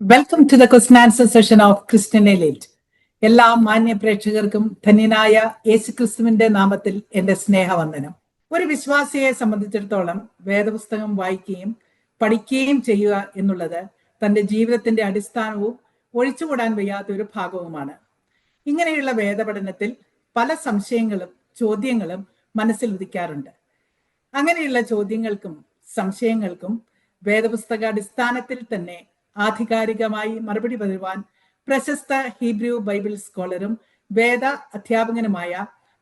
Welcome to the question answer session of Christian elite. എല്ലാ മാന്യ പ്രേക്ഷകർക്കും ധന്യനായ യേശുക്രിസ്തുവിന്റെ നാമത്തിൽ എന്റെ സ്നേഹവന്ദനം. ഒരു വിശ്വാസിയെ സംബന്ധിച്ചിടത്തോളം വേദപുസ്തകം വായിക്കുകയും പഠിക്കുകയും ചെയ്യുക എന്നുള്ളത് തന്റെ ജീവിതത്തിന്റെ അടിസ്ഥാനവും ഒഴിച്ചുകൂടാൻ വയ്യാത്ത ഒരു ഭാഗവുമാണ്. ഇങ്ങനെയുള്ള വേദപഠനത്തിൽ പല സംശയങ്ങളും ചോദ്യങ്ങളും മനസ്സിൽ ഉദിക്കാറുണ്ട്. അങ്ങനെയുള്ള ചോദ്യങ്ങൾക്കും സംശയങ്ങൾക്കും വേദപുസ്തക അടിസ്ഥാനത്തിൽ തന്നെ ആധികാരികമായി മറുപടി പറയുവാൻ പ്രശസ്ത ഹീബ്രു ബൈബിൾ സ്കോളറും വേദ അധ്യാപകനുമായ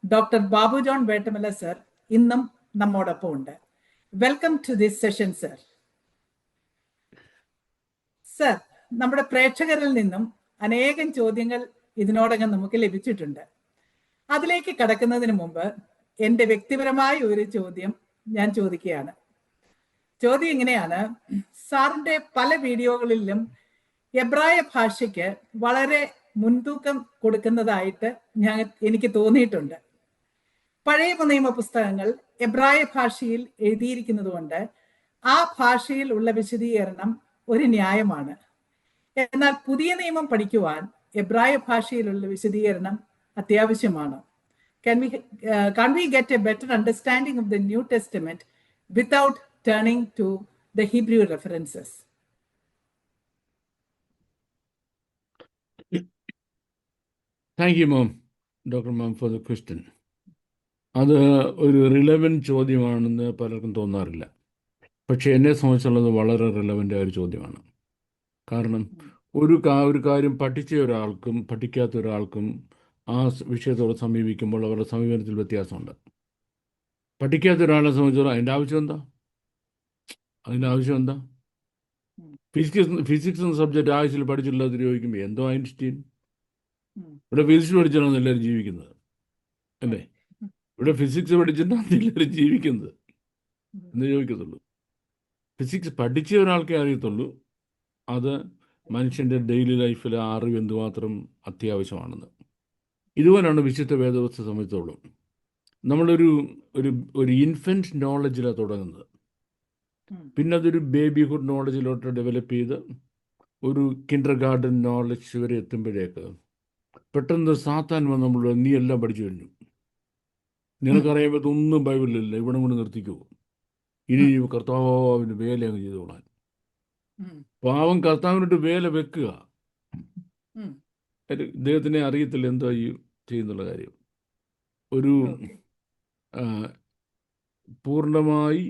doctor Babu John Vettamala sir ഇന്നും നമ്മോടൊപ്പം ഉണ്ട്. Welcome to this session sir. Sir, നമ്മുടെ പ്രേക്ഷകരിൽ നിന്നും അനേകം ചോദ്യങ്ങൾ ഇതിനോടകം നമുക്ക് ലഭിച്ചിട്ടുണ്ട്. അതിലേക്ക് കടക്കുന്നതിന് മുമ്പ് എൻ്റെ വ്യക്തിപരമായ ഒരു ചോദ്യം ഞാൻ ചോദിക്കുകയാണ്. ചോദ്യം ഇങ്ങനെയാണ്: സാറിന്റെ പല വീഡിയോകളിലും എബ്രായ ഭാഷയ്ക്ക് വളരെ മുൻതൂക്കം കൊടുക്കുന്നതായിട്ട് എനിക്ക് തോന്നിയിട്ടുണ്ട്. പഴയ നിയമ പുസ്തകങ്ങൾ എബ്രായ ഭാഷയിൽ എഴുതിയിരിക്കുന്നത് കൊണ്ട് ആ ഭാഷയിൽ ഉള്ള വിശദീകരണം ഒരു ന്യായമാണ്. എന്നാൽ പുതിയ നിയമം പഠിക്കുവാൻ എബ്രായ ഭാഷയിലുള്ള വിശദീകരണം അത്യാവശ്യമാണ്. Can we get a better understanding of the New Testament without turning to the Hebrew references? Thank you, Dr. Mom, for the question. അത് ഒരു റിലവൻറ്റ് ചോദ്യമാണെന്ന് പലർക്കും തോന്നാറില്ല. പക്ഷേ എന്നെ സംബന്ധിച്ചുള്ളത് വളരെ റിലവൻ്റ് ആയ ഒരു ചോദ്യമാണ്. കാരണം ഒരു കാര്യം പഠിച്ച ഒരാൾക്കും പഠിക്കാത്ത ഒരാൾക്കും ആ വിഷയത്തോട് സമീപിക്കുമ്പോൾ അവരുടെ സമീപനത്തിൽ വ്യത്യാസമുണ്ട്. പഠിക്കാത്ത ഒരാളെ സംബന്ധിച്ചോളം അതിൻ്റെ ആവശ്യം എന്താ? ഫിസിക്സ് എന്ന സബ്ജക്റ്റ് ആഴ്ചയിൽ പഠിച്ചിട്ടുള്ളത് ചോദിക്കുമ്പോൾ എന്തോ ഐൻസ്റ്റീൻ. ഇവിടെ ഫിസിക്സ് പഠിച്ചാണ് എല്ലാവരും ജീവിക്കുന്നത്, അല്ലേ? ഇവിടെ ഫിസിക്സ് പഠിച്ചിട്ടാണ് എല്ലാവരും ജീവിക്കുന്നത് എന്ന് ചോദിക്കത്തുള്ളൂ. ഫിസിക്സ് പഠിച്ച ഒരാൾക്കേ അറിയത്തുള്ളൂ അത് മനുഷ്യൻ്റെ ഡെയിലി ലൈഫിലെ അറിവ് എന്തുമാത്രം അത്യാവശ്യമാണെന്ന്. ഇതുപോലെയാണ് വിശുദ്ധ വേദപുസ്തകത്തെ സംബന്ധിച്ചോളം. നമ്മളൊരു ഒരു ഇൻഫൻറ്റ് നോളജിലാണ് തുടങ്ങുന്നത്. പിന്നെ അതൊരു ബേബിഹുഡ് നോളജിലോട്ട് ഡെവലപ്പ് ചെയ്ത് ഒരു കിൻഡർ ഗാർഡൻ നോളജ് വരെ എത്തുമ്പോഴേക്ക് പെട്ടെന്ന് സാത്താൻ വന്ന് നമ്മൾ നീ എല്ലാം പഠിച്ചു കഴിഞ്ഞു, നിനക്കറിയാൻ ഒന്നും ബൈബിളിലില്ല, ഇവിടെ കൊണ്ട് നിർത്തിക്കോ, ഇനി കർത്താവിന് വേല അങ്ങ് ചെയ്തോളാൻ. പാവം കർത്താവിനോട്ട് വേല വെക്കുക, ഇദ്ദേഹത്തിനെ അറിയത്തില്ല എന്താ ഈ ചെയ്യുന്നുള്ള കാര്യം. ഒരു പൂർണ്ണമായി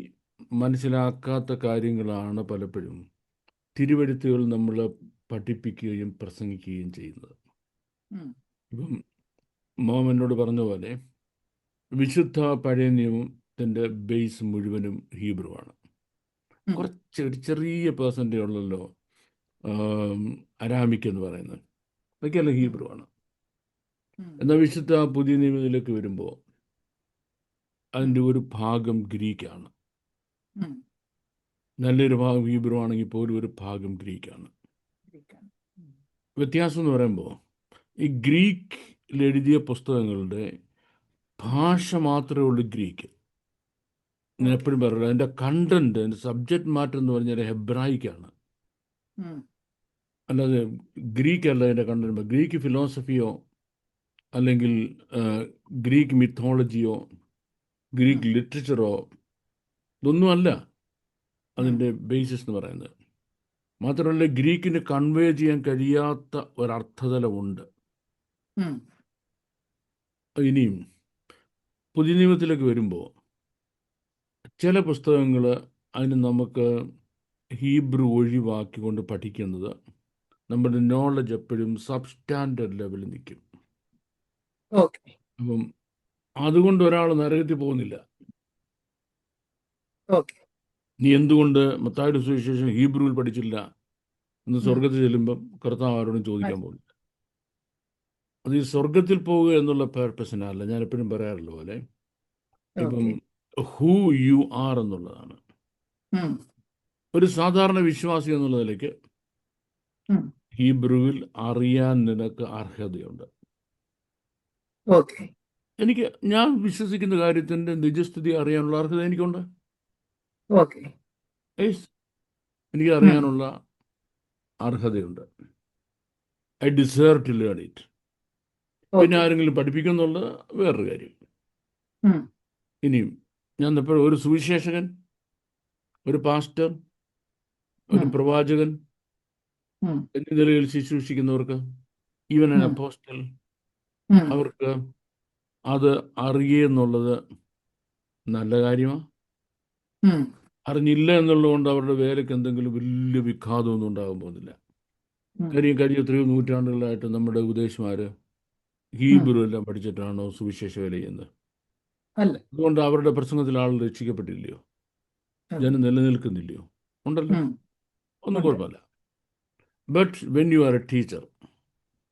മനസ്സിലാക്കാത്ത കാര്യങ്ങളാണ് പലപ്പോഴും തിരുവെഴുത്തുകൾ നമ്മൾ പഠിപ്പിക്കുകയും പ്രസംഗിക്കുകയും ചെയ്യുന്നത്. ഇപ്പം മോം എന്നോട് പറഞ്ഞ പോലെ വിശുദ്ധ പഴയ നിയമത്തിൻ്റെ ബേസ് മുഴുവനും ഹീബ്രു ആണ്. കുറച്ച് ചെറിയ പേഴ്സൻ്റേജ് ഉള്ളല്ലോ അരാമിക് എന്ന് പറയുന്നത്, അതൊക്കെയല്ല ഹീബ്രു ആണ്. എന്നാൽ വിശുദ്ധ പുതിയ നിയമത്തിലേക്ക് വരുമ്പോൾ അതിൻ്റെ ഒരു ഭാഗം ഗ്രീക്കാണ്. നല്ലൊരു ഭാഗം ഹീബ്രു ആണെങ്കിൽ പോലും ഒരു ഭാഗം ഗ്രീക്കാണ്. വ്യത്യാസം എന്ന് പറയുമ്പോൾ ഈ ഗ്രീക്കിൽ എഴുതിയ പുസ്തകങ്ങളുടെ ഭാഷ മാത്രമേ ഉള്ളൂ ഗ്രീക്ക്. ഞാൻ എപ്പോഴും പറയുള്ളൂ അതിൻ്റെ കണ്ടന്റ്, അതിൻ്റെ സബ്ജക്റ്റ് മാറ്റം എന്ന് പറഞ്ഞാൽ ഹെബ്രായിക്കാണ്, അല്ലാതെ ഗ്രീക്ക് അല്ല. അതിൻ്റെ കണ്ടന്റ് ഗ്രീക്ക് ഫിലോസഫിയോ അല്ലെങ്കിൽ ഗ്രീക്ക് മിത്തോളജിയോ ഗ്രീക്ക് ലിറ്ററേച്ചറോ ഇതൊന്നും അല്ല അതിൻ്റെ ബേസിസ് എന്ന് പറയുന്നത്. മാത്രമല്ല ഗ്രീക്കിന് കൺവേ ചെയ്യാൻ കഴിയാത്ത ഒരർത്ഥതലമുണ്ട്. ഇനിയും പുതിയ നിയമത്തിലേക്ക് വരുമ്പോൾ ചില പുസ്തകങ്ങൾ അതിന് നമുക്ക് ഹീബ്രു ഒഴിവാക്കിക്കൊണ്ട് പഠിക്കുന്നത് നമ്മുടെ നോളജ് എപ്പോഴും സബ്സ്റ്റാൻഡേർഡ് ലെവലിൽ നിൽക്കും. അപ്പം അതുകൊണ്ട് ഒരാൾ നരകത്തിൽ പോകുന്നില്ല. നീ എന്തുകൊണ്ട് മത്തായിയുടെ സുവിശേഷം ഹീബ്രുവിൽ പഠിച്ചില്ല എന്ന് സ്വർഗത്തിൽ ചെല്ലുമ്പം കർത്താവ് ആരോടും ചോദിക്കാൻ പോകുന്നില്ല. അത് ഈ സ്വർഗത്തിൽ പോവുക എന്നുള്ള പർപ്പസിനല്ല. ഞാൻ എപ്പോഴും പറയാറുള്ള പോലെ ഇപ്പം ഹൂ യു ആർ എന്നുള്ളതാണ്. ഒരു സാധാരണ വിശ്വാസി എന്നുള്ള നിലയ്ക്ക് ഹീബ്രുവിൽ അറിയാൻ നിനക്ക് അർഹതയുണ്ട്. ഞാൻ വിശ്വസിക്കുന്ന കാര്യത്തിൻ്റെ നിജസ്ഥിതി അറിയാനുള്ള അർഹത എനിക്കുണ്ട്. എനിക്ക് അറിയാനുള്ള അർഹതയുണ്ട്. I deserve to learn it. പിന്നെ ഓക്കെ. ആരെങ്കിലും പഠിപ്പിക്കുന്നുള്ളത് വേറൊരു കാര്യം. ഉം. ഇനിയും ഞാൻ എപ്പോഴും ഒരു സുവിശേഷകൻ, ഒരു പാസ്റ്റർ, ഒരു ഉം. പ്രവാചകൻ ഉം. എന്നീ നിലയിൽ ശുശ്രൂഷിക്കുന്നവർക്ക്, ഈവൻ എൻ ഉം. അപ്പോസ്റ്റൽ, ഉം. അവർക്ക് അത് അറിയുന്നുള്ളത് നല്ല കാര്യമാണ്. ഉം. അറിഞ്ഞില്ല എന്നുള്ളത് കൊണ്ട് അവരുടെ വേലയ്ക്ക് എന്തെങ്കിലും വലിയ വിഘാതമൊന്നും ഉണ്ടാകാൻ പോകുന്നില്ല. ഉം. കാര്യം കഴിഞ്ഞ എത്രയോ നൂറ്റാണ്ടുകളായിട്ട് നമ്മുടെ ഉപദേശമാർ ഉം. ഹീബ്രു എല്ലാം പഠിച്ചിട്ടാണോ സുവിശേഷ വേല ചെയ്യുന്നത്? അല്ല. അതുകൊണ്ട് അവരുടെ പ്രസംഗത്തിൽ ആൾ രക്ഷിക്കപ്പെട്ടില്ലയോ? അതെ. ജനം നിലനിൽക്കുന്നില്ലയോ? ഉണ്ടല്ലോ, ഉം. ഒന്നും ഉണ്ട്. കുഴപ്പമില്ല. But when you are A teacher,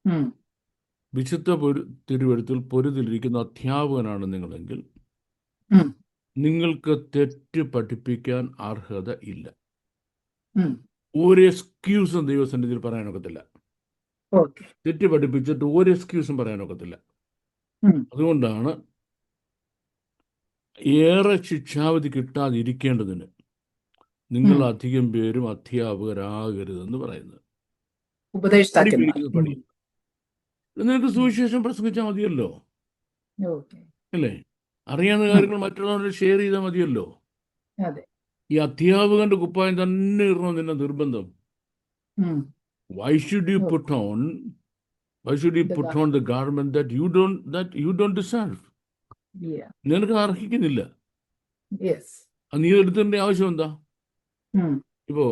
ഉം. വിശുദ്ധ തിരുവഴുത്തിൽ പൊരുതിലിരിക്കുന്ന അധ്യാപകനാണ് നിങ്ങളെങ്കിൽ ഉം. നിങ്ങൾക്ക് തെറ്റ് പഠിപ്പിക്കാൻ അർഹത ഇല്ല. ഉം. ഒരു എക്സ്ക്യൂസും ദൈവസന്നിധിയിൽ പറയാനൊക്കത്തില്ല. ഓക്കെ. തെറ്റ് പഠിപ്പിച്ചിട്ട് ഒരു എക്സ്ക്യൂസും പറയാനൊക്കത്തില്ല. ഉം. അതുകൊണ്ടാണ് ഏറെ ശിക്ഷാവിധി കിട്ടാതിരിക്കേണ്ടതിന് നിങ്ങൾ ഉം. അധികം പേരും അധ്യാപകരാകരുതെന്ന് പറയുന്നത്. ഉപദേഷ്ടാക്കന്മാർ. പഠിപ്പിക്കുന്നത് പഠി. നിനക്ക് സുവിശേഷം പ്രസംഗിച്ചാൽ മതിയല്ലോ, ഓക്കെ. അല്ലേ? അറിയാവുന്ന ഉം. കാര്യങ്ങൾ മറ്റുള്ളവരോട് ഷെയർ ചെയ്താൽ മതിയല്ലോ. അതെ. ഈ അധ്യാപകന്റെ കുപ്പായം തന്നെ ഇടണം നിന്നെ നിർബന്ധം. ഉം. Why should you oh, put on? Why should you the put on garment. the garment that you don't deserve? Yeah. നിനക്ക് അർഹിക്കുന്നില്ല. Yes. അത് നീ എടുത്തതിൻ്റെ ആവശ്യം എന്താ? ഉം. ഇപ്പോൾ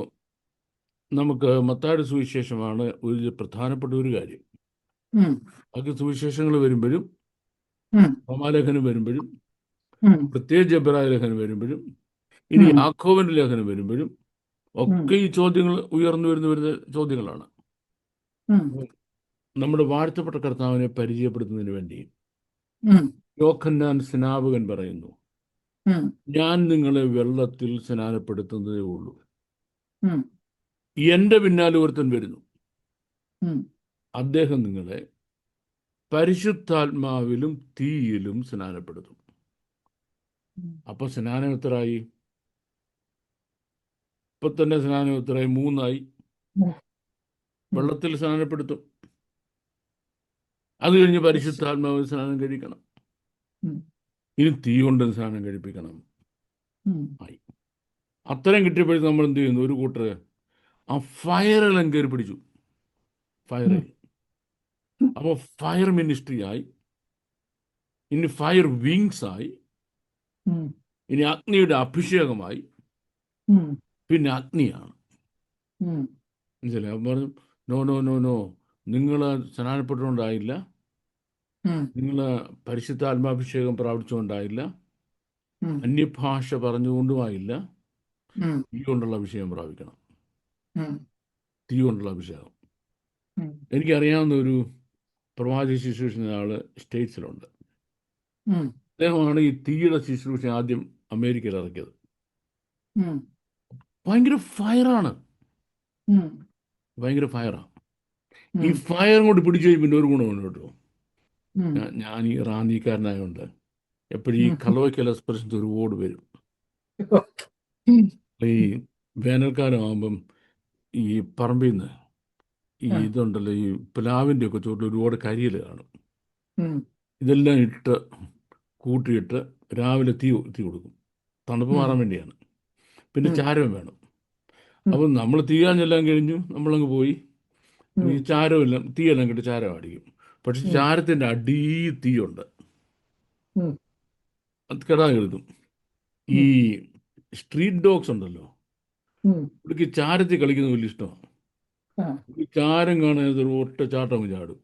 നമുക്ക് മത്തായിയുടെ സുവിശേഷമാണ് ഒരു പ്രധാനപ്പെട്ട ഒരു കാര്യം. ഉം. ബാക്കി സുവിശേഷങ്ങൾ വരുമ്പോഴും, ഉം. റോമാലേഖനം വരുമ്പോഴും, ഉം. പ്രത്യേകിച്ച് എബ്രായ ലേഖനം വരുമ്പോഴും, ഇനി ഉം. യാക്കോബിന്റെ ലേഖനം വരുമ്പോഴും ഉം. ഒക്കെ ഈ ചോദ്യങ്ങൾ ഉയർന്നു വരുന്ന ചോദ്യങ്ങളാണ്. ഉം. നമ്മുടെ വാഴ്ത്തപ്പെട്ട കർത്താവിനെ പരിചയപ്പെടുത്തുന്നതിന് വേണ്ടി ഉം. യോഹന്നാൻ സ്നാപകൻ പറയുന്നു, ഉം. ഞാൻ നിങ്ങളെ വെള്ളത്തിൽ സ്നാനപ്പെടുത്തുന്നതേ ഉള്ളൂ, ഉം. എൻ്റെ പിന്നാലെ ഒരുത്തൻ വരുന്നു, ഉം. അദ്ദേഹം നിങ്ങളെ പരിശുദ്ധാത്മാവിലും തീയിലും സ്നാനപ്പെടുത്തും. ഉം. അപ്പൊ സ്നാനം എത്രയായി? ഇപ്പൊ തന്നെ സ്നാനം എത്രയായി? 3 ഉം. വെള്ളത്തിൽ സ്നാനപ്പെടുത്തും, അത് കഴിഞ്ഞ് Yes. പരിശുദ്ധാത്മാവിൽ സ്നാനം കഴിക്കണം, ഉം. ഇനി തീ കൊണ്ട് സ്നാനം കഴിപ്പിക്കണം. ഉം. ആയി. അത്രയും കിട്ടിയപ്പോഴേക്കും നമ്മൾ എന്ത് ചെയ്യുന്നു? ഒരു കൂട്ടർ ആ ഫയറെല്ലാം കയറി പിടിച്ചു. ഫയറിൽ അപ്പോൾ ഫയർ മിനിസ്ട്രി ആയി, ഇനി ഫയർ വിങ്സ് ആയി, ഉം. ഇനി അഗ്നിയുടെ അഭിഷേകമായി, ഉം. പിന്നെ അഗ്നിയാണ്. ഉം. മനസ്സിലായി? അപ്പം പറഞ്ഞു, നോ നോ നോ നോ, നിങ്ങൾ സ്നാനപ്പെട്ടുകൊണ്ടായില്ല, ഉം. നിങ്ങൾ പരിശുദ്ധാത്മാഭിഷേകം പ്രാപിച്ചുകൊണ്ടായില്ല, ഉം. അന്യഭാഷ പറഞ്ഞുകൊണ്ടുമായില്ല, ഉം. തീ കൊണ്ടുള്ള അഭിഷേകം പ്രാപിക്കണം. ഉം. തീ കൊണ്ടുള്ള അഭിഷേകം. ഉം. എനിക്കറിയാവുന്ന ഒരു പ്രവാചക ശുശ്രൂഷിക്കുന്ന ആൾ സ്റ്റേറ്റ്സിലുണ്ട്. ഉം. അദ്ദേഹമാണ് ഈ തീയുടെ ശുശ്രൂഷ ആദ്യം അമേരിക്കയിൽ ഇറക്കിയത്. ഉം. ഭയങ്കര ഫയറാണ്, ഉം. ഭയങ്കര ഫയറാണ്. ഈ ഉം. ഫയർ കൊണ്ട് പിടിച്ചു കഴിഞ്ഞ് പിന്നെ ഒരു ഗുണമുണ്ട് കേട്ടോ. ഉം. ഞാൻ ഈ റാന്നിക്കാരനായതുകൊണ്ട് എപ്പോഴും ഈ ഉം. കലോയ്ക്കൽ എക്സ്പ്രഷൻസ് ഒരു ഓട് വരും. ഉം. ഈ വേനൽക്കാലം ആകുമ്പം ഈ പറമ്പിൽ നിന്ന് ഈ ആ. ഇതുണ്ടല്ലോ, ഈ പ്ലാവിൻ്റെ ഒക്കെ ചോട്ടിൽ ഒരുപാട് കരിയിൽ കാണും. ഉം. ഇതെല്ലാം ഇട്ട് കൂട്ടിയിട്ട് രാവിലെ തീ കൊടുക്കും, തണുപ്പ് ഉം. മാറാൻ വേണ്ടിയാണ്. പിന്നെ ഉം. ചാരവും വേണം. ഉം. അപ്പം നമ്മൾ തീയാഞ്ഞെല്ലാം കഴിഞ്ഞു, നമ്മളങ്ങ് പോയി ഈ ഉം. ചാരമെല്ലാം തീയെല്ലാം കിട്ടി ചാരം അടിക്കും. പക്ഷെ ഉം. ചാരത്തിൻ്റെ അടി തീയുണ്ട്, ഉം. അത് കെടാൻ കരുതും. ഈ ഉം. സ്ട്രീറ്റ് ഡോഗ്സ് ഉണ്ടല്ലോ, ഉം. ഇവിടേക്ക് ചാരത്തിൽ കളിക്കുന്നത് വലിയ ഇഷ്ടമാണ്. ആ. ഈ ചാരം കാണാൻ ഒറ്റ ചാട്ടം അങ്ങ് ചാടും.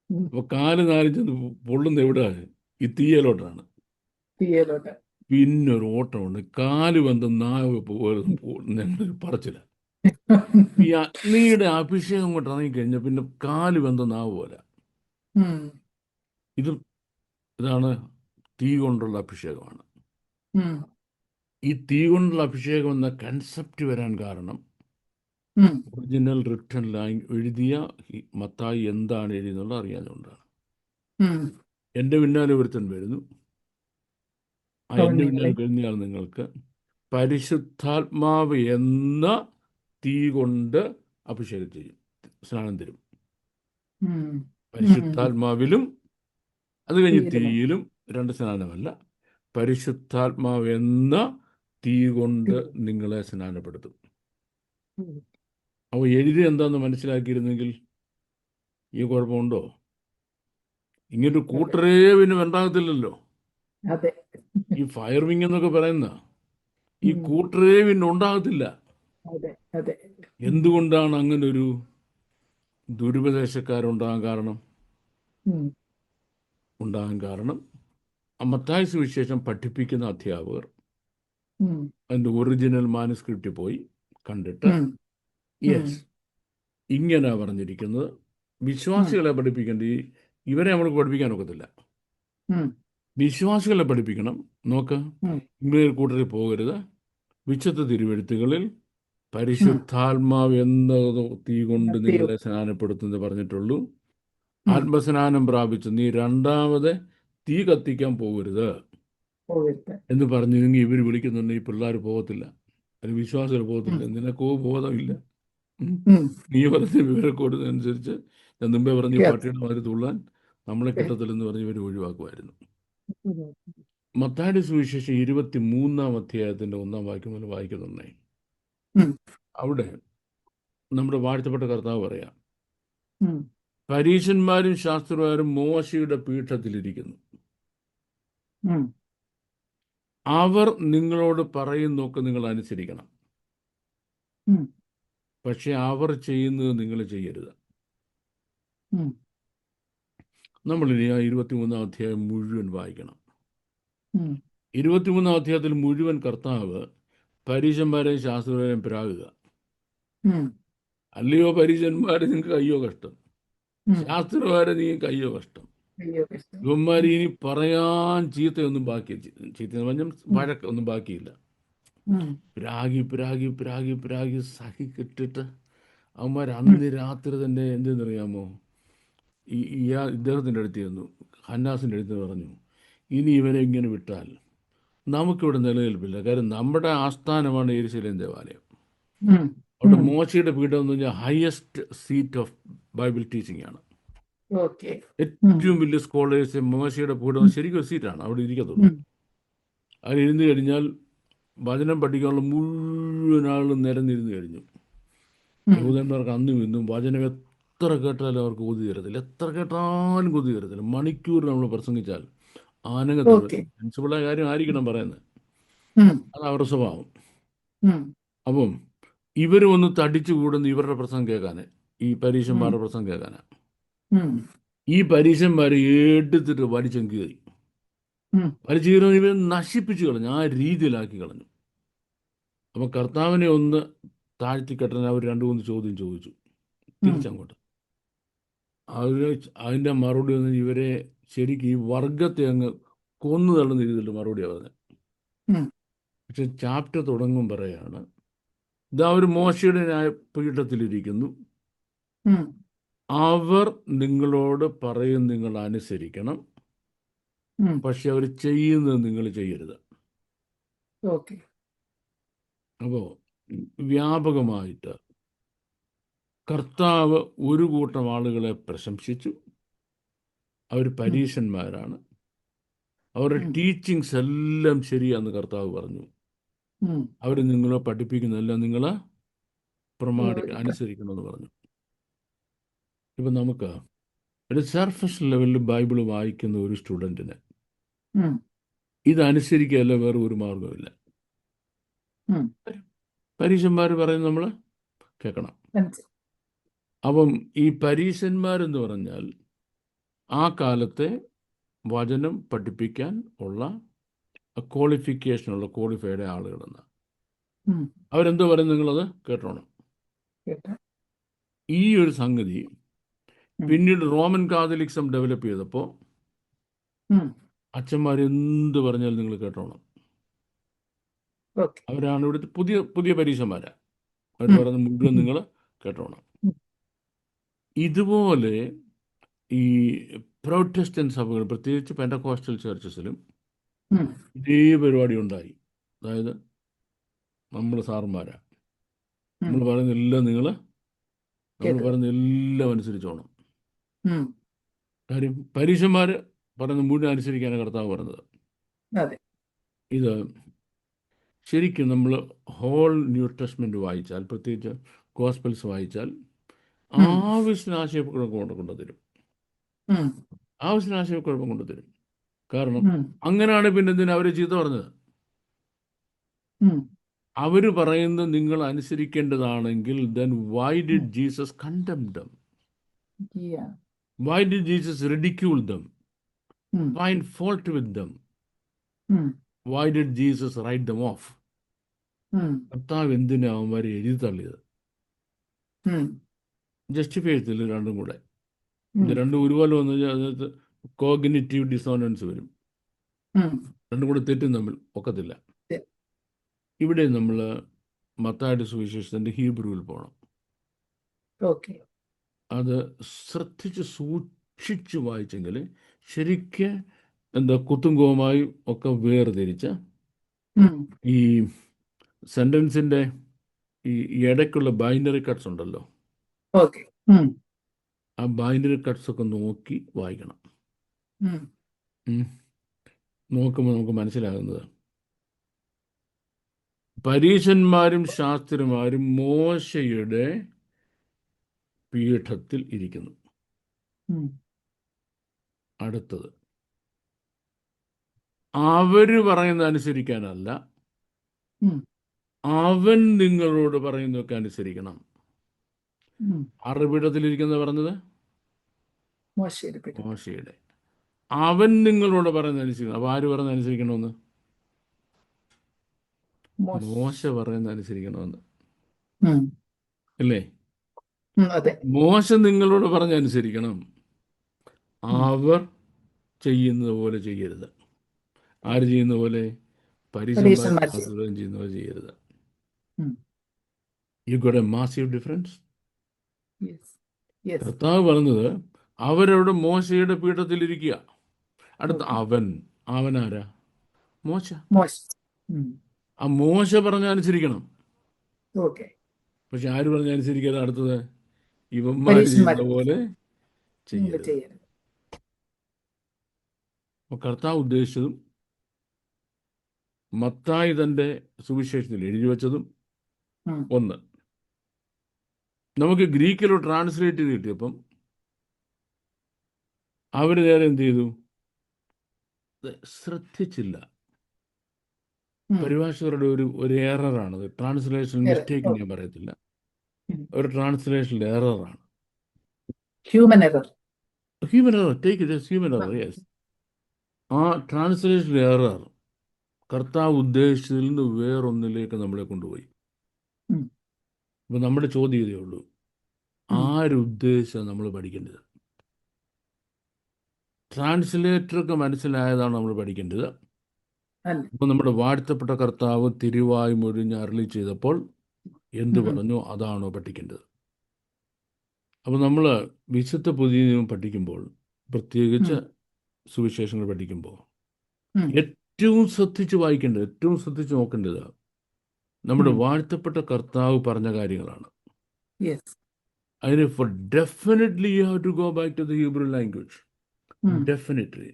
ഉം. അപ്പോൾ കാല് നാലിഞ്ചെന്ന് പൊള്ളുന്ന എവിടെയാണ്? ഈ തീയലോട്ടാണ്. തീയലോട്ട്. പിന്നെ ഒരു ഓട്ടമുണ്ട്, കാല് വന്ന് നാവ് ഞങ്ങളൊരു പറച്ചില്ല. ഈ അഗ്നിയുടെ അഭിഷേകം കൊണ്ട് ഇറങ്ങിക്കഴിഞ്ഞാൽ പിന്നെ കാല് വന്ന് നാവ് പോലെ. ഉം. ഇതാണ് തീ കൊണ്ടുള്ള അഭിഷേകമാണ്. ഉം. ഈ തീ കൊണ്ടുള്ള അഭിഷേകം എന്ന കൺസെപ്റ്റ് വരാൻ കാരണം ഉം. ഒറിജിനൽ റിട്ടൺ ലൈൻ എഴുതിയ മത്തായി എന്താണ് എഴുതിയെന്നുള്ളത് അറിയാതുകൊണ്ടാണ്. ഉം. എൻ്റെ പിന്നാലെ ഒരുത്തൻ വരുന്നു, ആ അവൻ എൻ്റെ നിങ്ങളെ പിന്നാലെ കഴിഞ്ഞാൽ നിങ്ങൾക്ക് പരിശുദ്ധാത്മാവ് എന്ന തീ കൊണ്ട് അഭിഷേകം ചെയ്യും, സ്നാനം തരും. ഉം. പരിശുദ്ധാത്മാവിലും അത് കഴിഞ്ഞ് തീരുമോ? തീയിലും, രണ്ട് സ്നാനമല്ല, പരിശുദ്ധാത്മാവ് എന്ന തീ കൊണ്ട് നിങ്ങളെ സ്നാനപ്പെടുത്തും. ഉം. അപ്പോൾ എഴുതി എന്താന്ന് മനസ്സിലാക്കിയിരുന്നെങ്കിൽ ഈ കുഴപ്പമുണ്ടോ? ഇങ്ങനൊരു അതെ കൂട്ടരേ പിന്നെ ഉണ്ടാകത്തില്ലല്ലോ. അതെ. ഈ ഫയർ വിങ് എന്നൊക്കെ പറയുന്ന ഈ ഉം. കൂട്ടരേ പിന്നെ ഉണ്ടാകത്തില്ല. അതെ അതെ. ഉം. എന്തുകൊണ്ടാണ് അങ്ങനെ ഒരു ദുരുപദേശക്കാരുണ്ടാകാൻ കാരണം? ഉം. ഉണ്ടാകാൻ കാരണം മത്തായി സുവിശേഷം പഠിപ്പിക്കുന്ന അധ്യാപകർ ഉം. അതിൻ്റെ ഒറിജിനൽ മാനുസ്ക്രിപ്റ്റിൽ പോയി കണ്ടിട്ട്, ഉം. ഉം. യെസ്, ഇങ്ങനെ പറഞ്ഞിരിക്കുന്നത്, വിശ്വാസികളെ പഠിപ്പിക്കേണ്ട ഇവരെ നമ്മൾക്ക് പഠിപ്പിക്കാൻ ഒക്കത്തില്ല. ഉം. വിശ്വാസികളെ പഠിപ്പിക്കണം. നോക്ക്, ഉം. ഇങ്ങനെ ഒരു കൂട്ടരിൽ പോകരുത്. വിശുദ്ധ തിരുവെഴുത്തുകളിൽ പരിശുദ്ധാത്മാവ് എന്ന തീ കൊണ്ട് നിങ്ങളെ സ്നാനപ്പെടുത്തുന്നത് പറഞ്ഞിട്ടുള്ളൂ. ആത്മസ്നാനം പ്രാപിച്ച് നീ രണ്ടാമത് തീ കത്തിക്കാൻ പോകരുത് പോകരുത്. എന്ന് പറഞ്ഞിരുന്നെങ്കിൽ ഇവർ വിളിക്കുന്നുണ്ട്, ഈ പിള്ളേർ പോകത്തില്ല, അല്ലെങ്കിൽ വിശ്വാസികൾ പോകത്തില്ല. നിനക്കോ ബോധമില്ല. ഉം. നീ പറഞ്ഞ വിവരക്കോടുന്നതനുസരിച്ച് ഞാൻ മുമ്പേ പറഞ്ഞ് Yes. പട്ടിയുടെ മാതിരി തുള്ളാൻ നമ്മളെ കിട്ടത്തില്ലെന്ന് പറഞ്ഞ് ഇവർ ഒഴിവാക്കുമായിരുന്നു. മത്തായിയുടെ സുവിശേഷം 23-ാം അധ്യായത്തിൻ്റെ 1-ാം വാക്യം മുതൽ വായിക്കുന്നുണ്ടേ. ഉം. അവിടെ നമ്മുടെ വാഴ്ത്തപ്പെട്ട കർത്താവ് പറയാം, ഉം. പരീശന്മാരും ശാസ്ത്രിമാരും മോശയുടെ പീഠത്തിലിരിക്കുന്നു. ഉം. അവർ നിങ്ങളോട് പറയുന്നതൊക്കെ നിങ്ങൾ അനുസരിക്കണം, ഉം. പക്ഷെ അവർ ചെയ്യുന്നത് നിങ്ങൾ ചെയ്യരുത്. ഉം. നമ്മളിനി ആ 23-ാം അധ്യായം മുഴുവൻ വായിക്കണം. ഉം. 23-ാം അധ്യായത്തിൽ മുഴുവൻ കർത്താവ് പരീശന്മാരെയും ശാസ്ത്രിമാരെയും പിരാകുക. ഉം. അല്ലയോ പരീശന്മാരെ, നിങ്ങൾക്ക് അയ്യോ കഷ്ടം, ഉം. ശാസ്ത്രിമാരെ നിങ്ങൾക്ക് അയ്യോ കഷ്ടം, അയ്യോ കഷ്ടം. ഇവന്മാർ ഇനി പറയാൻ ചീത്തയൊന്നും ബാക്കിയില്ല, ചീത്ത പറഞ്ഞ വഴക്ക് ഒന്നും ബാക്കിയില്ല. ഉം. പിരാഗി പിരാഗി പിരാഗി പിരാഗി സഹിക്കിട്ടിട്ട് അവന്മാർ അന്ന് രാത്രി തന്നെ എന്തെന്നറിയാമോ, ഇദ്ദേഹത്തിൻ്റെ അടുത്ത് ചെന്നു, ഹന്നാസിൻ്റെ അടുത്ത് പറഞ്ഞു, ഇനി ഇവനെ ഇങ്ങനെ വിട്ടാൽ നമുക്കിവിടെ നിലനിൽപ്പില്ല. കാര്യം നമ്മുടെ ആസ്ഥാനമാണ് യെരൂശലേം ദേവാലയം. ഉം. അവിടെ ഉം. മോശയുടെ പീഠം എന്ന് പറഞ്ഞാൽ highest seat of Bible teaching ആണ്. ഓക്കെ. ഏറ്റവും വലിയ സ്കോളേഴ്സ് മോശയുടെ പീഠം ശരിക്കും ഒരു സീറ്റാണ്, അവിടെ ഇരിക്കത്തുള്ളൂ. ഉം. അതിൽ ഇരുന്ന് കഴിഞ്ഞാൽ വചനം പഠിക്കാനുള്ള മുഴുവൻ ആളും നിരന്നിരുന്ന് കഴിഞ്ഞു. ഉം. യഹൂദന്മാർക്ക് അന്നും ഇന്നും വചനം എത്ര കേട്ടാലും അവർക്ക് കൊതി തീരത്തില്ല, എത്ര കേട്ടാലും കൊതി തീരത്തില്ല. മണിക്കൂർ നമ്മൾ പ്രസംഗിച്ചാൽ ആനങ്ങത്തില്ല. ഓക്കെ. സെൻസിബിളായ കാര്യം ആയിരിക്കണം പറയുന്നത്, ഉം. അത് അവരുടെ സ്വഭാവം. ഉം. അപ്പം ഇവർ ഒന്ന് തടിച്ചു കൂടുന്ന ഇവരുടെ പ്രസംഗം കേൾക്കാന്, ഈ പരീശന്മാരുടെ പ്രസംഗം കേൾക്കാനാ. ഉം. ഈ പരീശന്മാരെ എടുത്തിട്ട് വലിച്ചെങ്കി കയറി, ഉം. വലിച്ചു കയറി ഇവരെ നശിപ്പിച്ചു കളഞ്ഞു, ആ രീതിയിലാക്കി കളഞ്ഞു. അപ്പം കർത്താവിനെ ഒന്ന് താഴ്ത്തി കെട്ടാൻ അവർ 2-3 ചോദ്യം ചോദിച്ചു തിരിച്ചങ്ങോട്ട്. അതിൻ്റെ മറുപടി ഒന്ന് ഇവരെ ശരിക്കും ഈ വർഗത്തെ അങ്ങ് കൊന്നു തള്ളുന്ന രീതിയിൽ മറുപടിയാണ് പറഞ്ഞത്. ഉം. പക്ഷെ ചാപ്റ്റർ തുടങ്ങും പറയാണ്, ഇതാ ഒരു മോശയുടെ ന്യായപീഠത്തിലിരിക്കുന്നു, ഉം. അവർ നിങ്ങളോട് പറയും നിങ്ങൾ അനുസരിക്കണം, ഉം. പക്ഷെ അവർ ചെയ്യുന്നത് നിങ്ങൾ ചെയ്യരുത്. ഓക്കെ. അപ്പോൾ വ്യാപകമായിട്ട് കർത്താവ് ഒരു കൂട്ടം ആളുകളെ പ്രശംസിച്ചു. അവർ പരീശന്മാരാണ്, അവരുടെ ടീച്ചിങ്സ് എല്ലാം ശരിയാന്ന് കർത്താവ് പറഞ്ഞു. ഉം. അവർ നിങ്ങളെ പഠിപ്പിക്കുന്നതെല്ലാം നിങ്ങൾ അനുസരിക്കണമെന്ന് പറഞ്ഞു. ഇപ്പം നമുക്ക് ഒരു സർഫസ് ലെവലിൽ ബൈബിൾ വായിക്കുന്ന ഒരു സ്റ്റുഡൻറ്റിന് ഉം. ഇതനുസരിക്കുകയല്ല വേറെ ഒരു മാർഗമില്ല. ഉം. പരീശന്മാർ പറയുന്നത് നമ്മൾ കേൾക്കണം. അപ്പം ഈ പരീശന്മാരെന്ന് പറഞ്ഞാൽ ആ കാലത്തെ വചനം പഠിപ്പിക്കാൻ ഉള്ള ക്വാളിഫിക്കേഷനുള്ള ക്വാളിഫൈഡ് ആളുകളെന്ന്. ഉം. അവരെന്തോ പറയുന്നത് നിങ്ങളത് കേട്ടോണം. കേട്ടോ. ഈ ഒരു സംഗതി പിന്നീട് റോമൻ കാതലിക്സം ഡെവലപ്പ് ചെയ്തപ്പോൾ ഉം. അച്ഛന്മാർ എന്ത് പറഞ്ഞാലും നിങ്ങൾ കേട്ടോണം. ഓക്കെ. അവരാണ് ഇവിടുത്തെ പുതിയ പുതിയ പരീശന്മാരാ. അവർ പറയുന്നത് മുഴുവൻ നിങ്ങൾ കേട്ടോണം. ഇതുപോലെ ഈ പ്രൊട്ടസ്റ്റന്റ് സഭകൾ, പ്രത്യേകിച്ച് പെന്തക്കോസ്റ്റൽ ചർച്ചസിലും ഇതേ പരിപാടി ഉണ്ടായി. അതായത് നമ്മൾ സാറന്മാരാ, നമ്മൾ പറയുന്നതെല്ലാം നിങ്ങൾ നമ്മൾ പറയുന്ന എല്ലാം അനുസരിച്ചോണം. ഉം. കാര്യം പരീശന്മാർ പറയുന്ന മുഴുവൻ അനുസരിക്കാനാണ് കർത്താവ് പറഞ്ഞത്. അതെ. ഇത് ശരിക്കും നമ്മൾ ഹോൾ ന്യൂ ടെസ്റ്റ്മെൻറ്റ് വായിച്ചാൽ, പ്രത്യേകിച്ച് ഗോസ്പൽസ് വായിച്ചാൽ, ഉം. ആവശ്യത്തിന് ആശയക്കുഴപ്പം കൊണ്ടുതരും. ഉം. ആവശ്യത്തിന് ആശയക്കുഴപ്പം കൊണ്ടുതരും. കാരണം ഉം. അങ്ങനെയാണ് പിന്നെ എന്തിനാ അവരെ ചീത്ത പറഞ്ഞത്? ഉം. അവർ പറയുന്നത് നിങ്ങൾ അനുസരിക്കേണ്ടതാണെങ്കിൽ, then why did Jesus condemn them? Yeah. Why did Jesus ridicule them? ഉം. Find fault with them? ഉം. Why did Jesus write them off? ഉം. കർത്താവ് എന്തിനാ അവന്മാരെ എഴുതി തള്ളിയത്? ഉം. ജസ്റ്റിഫൈ ചെയ്തില്ല രണ്ടും കൂടെ. ഉം. ഇത് രണ്ടും ഒരുപോലെ വന്നു കഴിഞ്ഞാൽ അതിനകത്ത് കോഗ്നിറ്റീവ് ഡിസോണൻസ് വരും. ഉം. രണ്ടും കൂടെ തെറ്റും തമ്മിൽ ഒക്കത്തില്ല. Yeah. ഇവിടെ നമ്മൾ മത്തായിയുടെ സുവിശേഷത്തിൻ്റെ ഹീബ്രുവിൽ പോകണം. Okay. അത് ശ്രദ്ധിച്ച് സൂക്ഷിച്ച് വായിച്ചെങ്കിൽ ശരിക്ക് കുത്തും കോമായും ഒക്കെ വേർതിരിച്ച് ഉം. ഈ സെൻറ്റൻസിൻ്റെ ഈ ഇടയ്ക്കുള്ള ബൈനറി കട്ട്സ് ഉണ്ടല്ലോ, Okay. ഉം. ആ ബൈനറി കട്ട്സ് ഒക്കെ നോക്കി വായിക്കണം. ഉം. നോക്കുമ്പോൾ നമുക്ക് മനസ്സിലാകുന്നത്, പരീശന്മാരും ശാസ്ത്രിമാരും മോശയുടെ പീഠത്തിൽ ഇരിക്കുന്നു. ഉം. അടുത്തത് അവര് പറയുന്നത് അനുസരിക്കാനല്ല, ഉം. അവൻ നിങ്ങളോട് പറയുന്നതൊക്കെ അനുസരിക്കണം. ഉം. ആരുടെ പീഠത്തിലിരിക്കുന്നത് പറഞ്ഞത്? മോശയുടെ പീഠം. മോശയുടെ. അവൻ നിങ്ങളോട് പറയുന്നത് അനുസരിക്കണം. അപ്പോൾ ആര് പറയുന്നത് അനുസരിക്കണമെന്ന്? മോശ പറയുന്നത് അനുസരിക്കണമെന്ന്, ഉം. അല്ലേ? അതെ. മോശ നിങ്ങളോട് പറഞ്ഞ് അനുസരിക്കണം. അവർ ചെയ്യുന്നത് പോലെ ചെയ്യരുത്. ആര് ചെയ്യുന്ന പോലെ? പരീശന്മാർ ചെയ്യുന്ന പോലെ ചെയ്യരുത്. You got A massive difference. കർത്താവ് പറഞ്ഞത് അവരവിടെ മോശയുടെ പീഠത്തിലിരിക്കുക. അടുത്ത അവനാരാ? മോശ. ആ മോശ പറഞ്ഞ അനുസരിക്കണം. പക്ഷെ ആര് പറഞ്ഞ അനുസരിക്കാതെ അടുത്തത് ഇവന്മാർ ചെയ്യുന്ന പോലെ ചെയ്യരുത്. കർത്താവ് ഉദ്ദേശിച്ചതും മത്തായി തൻ്റെ സുവിശേഷത്തിൽ എഴുതി വെച്ചതും ഒന്ന്. നമുക്ക് ഗ്രീക്കിലോ ട്രാൻസ്ലേറ്റ് ചെയ്ത് കിട്ടിയപ്പം അവർ നേരെ എന്ത് ചെയ്തു? ശ്രദ്ധിച്ചില്ല. പരിഭാഷകരുടെ ഒരു എററാണത്. ട്രാൻസ്ലേഷൻ മിസ്റ്റേക്ക് ഞാൻ പറയത്തില്ല, ഒരു ട്രാൻസ്ലേഷൻ എററാണ്. Human error. Take it as human error. Yes. ആ ട്രാൻസ്ലേഷൻ എറർ കർത്താവ് ഉദ്ദേശിച്ചതിൽ നിന്ന് വേറൊന്നിലേക്ക് നമ്മളെ കൊണ്ടുപോയി. ഇപ്പം നമ്മുടെ ചോദ്യം ഇതേ ഉള്ളൂ, ആരുദ്ദേശിച്ചാണ് നമ്മൾ പഠിക്കേണ്ടത്? ട്രാൻസ്ലേറ്റർക്ക് മനസ്സിലായതാണ് നമ്മൾ പഠിക്കേണ്ടത്. അപ്പോൾ നമ്മുടെ വാഴ്ത്തപ്പെട്ട കർത്താവ് തിരുവായി മൊഴിഞ്ഞ് അരുളി ചെയ്തപ്പോൾ എന്ത് പറഞ്ഞു അതാണോ പഠിക്കേണ്ടത്? അപ്പോൾ നമ്മൾ വിശുദ്ധ പുതിയ നിയമം പഠിക്കുമ്പോൾ, പ്രത്യേകിച്ച് സുവിശേഷങ്ങൾ പഠിക്കുമ്പോൾ ഏറ്റവും ശ്രദ്ധിച്ച് വായിക്കേണ്ടത്, ഏറ്റവും ശ്രദ്ധിച്ച് നോക്കേണ്ടത് നമ്മുടെ വാഴ്ത്തപ്പെട്ട കർത്താവ് പറഞ്ഞ കാര്യങ്ങളാണ്. അതിന് for definitely you have to go back to the Hebrew language. Definitely.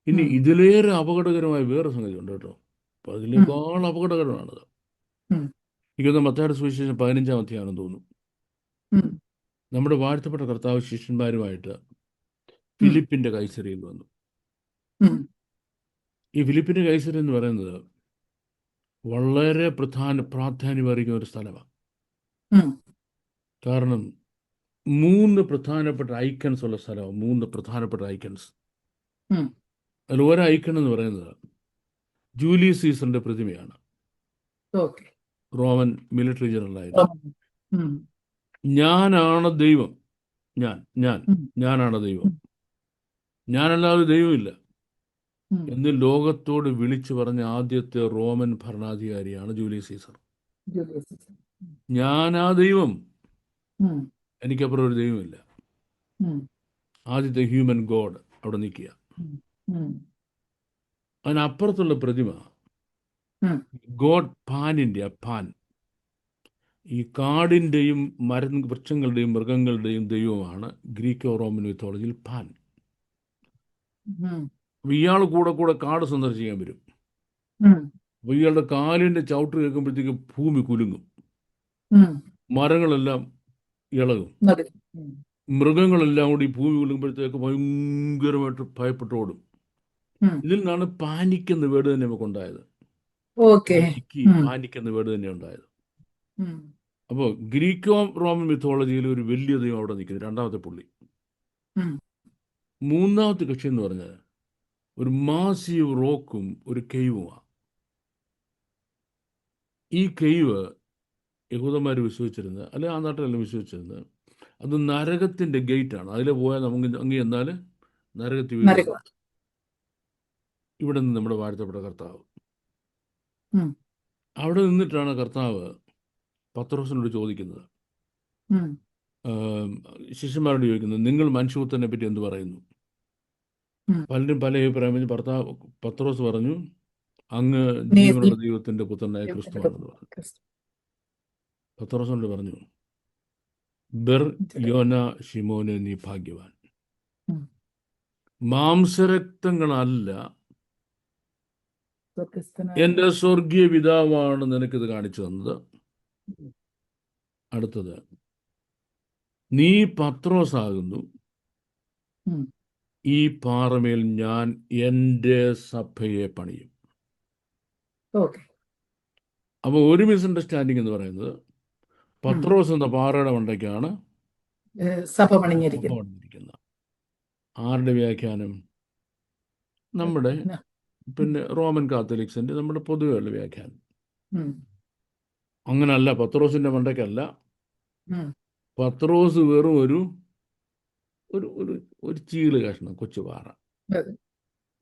ഇനി ഇതിലേറെ അപകടകരമായ വേറെ സംഗതി ഉണ്ട് കേട്ടോ. അപ്പോൾ അതിനേക്കാൾ അപകടകരമാണത്. എനിക്കൊന്ന് മത്തായിയുടെ സുവിശേഷം 15-ാം അധ്യായമാണെന്ന് തോന്നുന്നു. നമ്മുടെ വാഴ്ത്തപ്പെട്ട കർത്താവ് ശിഷ്യന്മാരുമായിട്ട് ഫിലിപ്പിൻ്റെ കൈസരയിൽ വന്നു. ഈ ഫിലിപ്പിൻ്റെ കൈസര എന്ന് പറയുന്നത് വളരെ പ്രാധാന്യമറിയുന്ന ഒരു സ്ഥലമാണ്. കാരണം 3 പ്രധാനപ്പെട്ട ഐക്കൺസ് ഉള്ള സ്ഥലമാണ്. 3 പ്രധാനപ്പെട്ട ഐക്കൺസ്. അതിൽ ഒരു ഐക്കൺ എന്ന് പറയുന്നത് ജൂലിയസ് സീസറിന്റെ പ്രതിമയാണ്. റോമൻ മിലിറ്ററി ജനറലായിരുന്നു. ഞാനാണ് ദൈവം, ഞാനാണ് ദൈവം, ഞാനല്ലാതെ ദൈവമില്ല എന്ന് ലോകത്തോട് വിളിച്ചു പറഞ്ഞ ആദ്യത്തെ റോമൻ ഭരണാധികാരിയാണ് ജൂലിയസ് സീസർ. ഞാനാ ദൈവം, എനിക്കപ്പുറം ഒരു ദൈവമില്ല. ആദ്യത്തെ ഹ്യൂമൻ ഗോഡ് അവിടെ നിൽക്കുക. അതിനപ്പുറത്തുള്ള പ്രതിമ ഗോഡ് പാൻ ഇന്ത്യ, പാൻ, ഈ കാടിൻ്റെയും വൃക്ഷങ്ങളുടെയും മൃഗങ്ങളുടെയും ദൈവമാണ് ഗ്രീക്കോ റോമൻ മിത്തോളജിയിൽ പാൻ. ഉം. അപ്പോൾ ഇയാൾ കൂടെ കൂടെ കാട് സന്ദർശിക്കാൻ വരും. ഉം. അപ്പോൾ ഇയാളുടെ കാലിൻ്റെ ചവിട്ട് കേൾക്കുമ്പോഴത്തേക്ക് ഭൂമി കുലുങ്ങും, ഉം. മരങ്ങളെല്ലാം ഇളകും, നടുക്ക്. ഉം. മൃഗങ്ങളെല്ലാം കൂടി ഈ ഭൂമി കുലുങ്ങുമ്പോഴത്തേക്ക് ഭയങ്കരമായിട്ട് ഭയപ്പെട്ടോടും. ഉം. ഇതിൽ നിന്നാണ് പാനിക് എന്ന വേർഡ് തന്നെ നമുക്കുണ്ടായത്. ഓക്കെ. ഉം. പാനിക് എന്ന വേർഡ് തന്നെ ഉണ്ടായത്. ഉം. അപ്പോൾ ഗ്രീക്കോ റോമൻ മിത്തോളജിയിൽ ഒരു വലിയ ദൈവം അവിടെ നിൽക്കുന്നത്, രണ്ടാമത്തെ പുള്ളി. ഉം. മൂന്നാമത്തെ കക്ഷി എന്ന് പറഞ്ഞാൽ ഒരു മാസീവ് റോക്കും ഒരു കെയ്വുമാണ്. ഈ കെയ്വ് യഹൂദന്മാർ വിശ്വസിച്ചിരുന്നത്, അല്ലെങ്കിൽ ആ നാട്ടിലെല്ലാം വിശ്വസിച്ചിരുന്നത്, അത് നരകത്തിൻ്റെ ഗേറ്റാണ്. അതിൽ പോയാൽ നമുക്ക് അങ്ങ് എന്നാൽ നരകത്തിൽ വീഴും. നരകം. ഇവിടെ നിന്ന് നമ്മുടെ വാഴ്ത്തപ്പെട്ട കർത്താവ് ഉം. അവിടെ നിന്നിട്ടാണ് കർത്താവ് പത്രോസിനോട് ചോദിക്കുന്നത്, ഉം. ശിഷ്യന്മാരോട് ചോദിക്കുന്നത്, നിങ്ങൾ മനുഷ്യപുത്രനെ പറ്റി എന്ത് പറയുന്നു? ഉം. പലരും പല അഭിപ്രായം പറഞ്ഞു. പത്രോസ് പറഞ്ഞു, അങ്ങ് നീ ജീവനുള്ള ദൈവത്തിൻ്റെ പുത്രനായ ദൈവത്തിന്റെ ക്രിസ്തുവാണെന്ന് പറഞ്ഞു. ക്രിസ്തു. പത്രോസിനോട് പറഞ്ഞു, ബെർ യോന ഷിമോനെ, നീ ഭാഗ്യവാൻ. ഉം. മാംസരക്തങ്ങളല്ല, സ്വർഗ്ഗസ്ഥനായ എൻ്റെ സ്വർഗീയ പിതാവാണ് നിനക്കിത് കാണിച്ചു തന്നത്. അടുത്തത്, നീ പത്രോസാകുന്നു, ഉം. ഈ പാറമേൽ ഞാൻ എൻ്റെ സഭയെ പണിയും. ഓക്കെ. അപ്പോൾ ഒരു മിസ്അണ്ടർസ്റ്റാൻഡിങ് എന്ന് പറയുന്നത്, പത്രോസ് എന്ന പാറയുടെ മണ്ടയ്ക്കാണ് സഭ പണിഞ്ഞിരിക്കുന്നു. പണിഞ്ഞിരിക്കുന്നത്. ആരുടെ വ്യാഖ്യാനം? നമ്മുടെ പിന്നെ റോമൻ കാത്തലിക്സിൻ്റെ, നമ്മുടെ പൊതുവെയുള്ള വ്യാഖ്യാനം. ഉം. അങ്ങനല്ല, പത്രോസിൻ്റെ മണ്ടയ്ക്കല്ല. ഉം. പത്രോസ് വെറും ഒരു ഒരു ഒരു ഒരു ചീള് കഷ്ണം, കൊച്ചു പാറ. അതെ.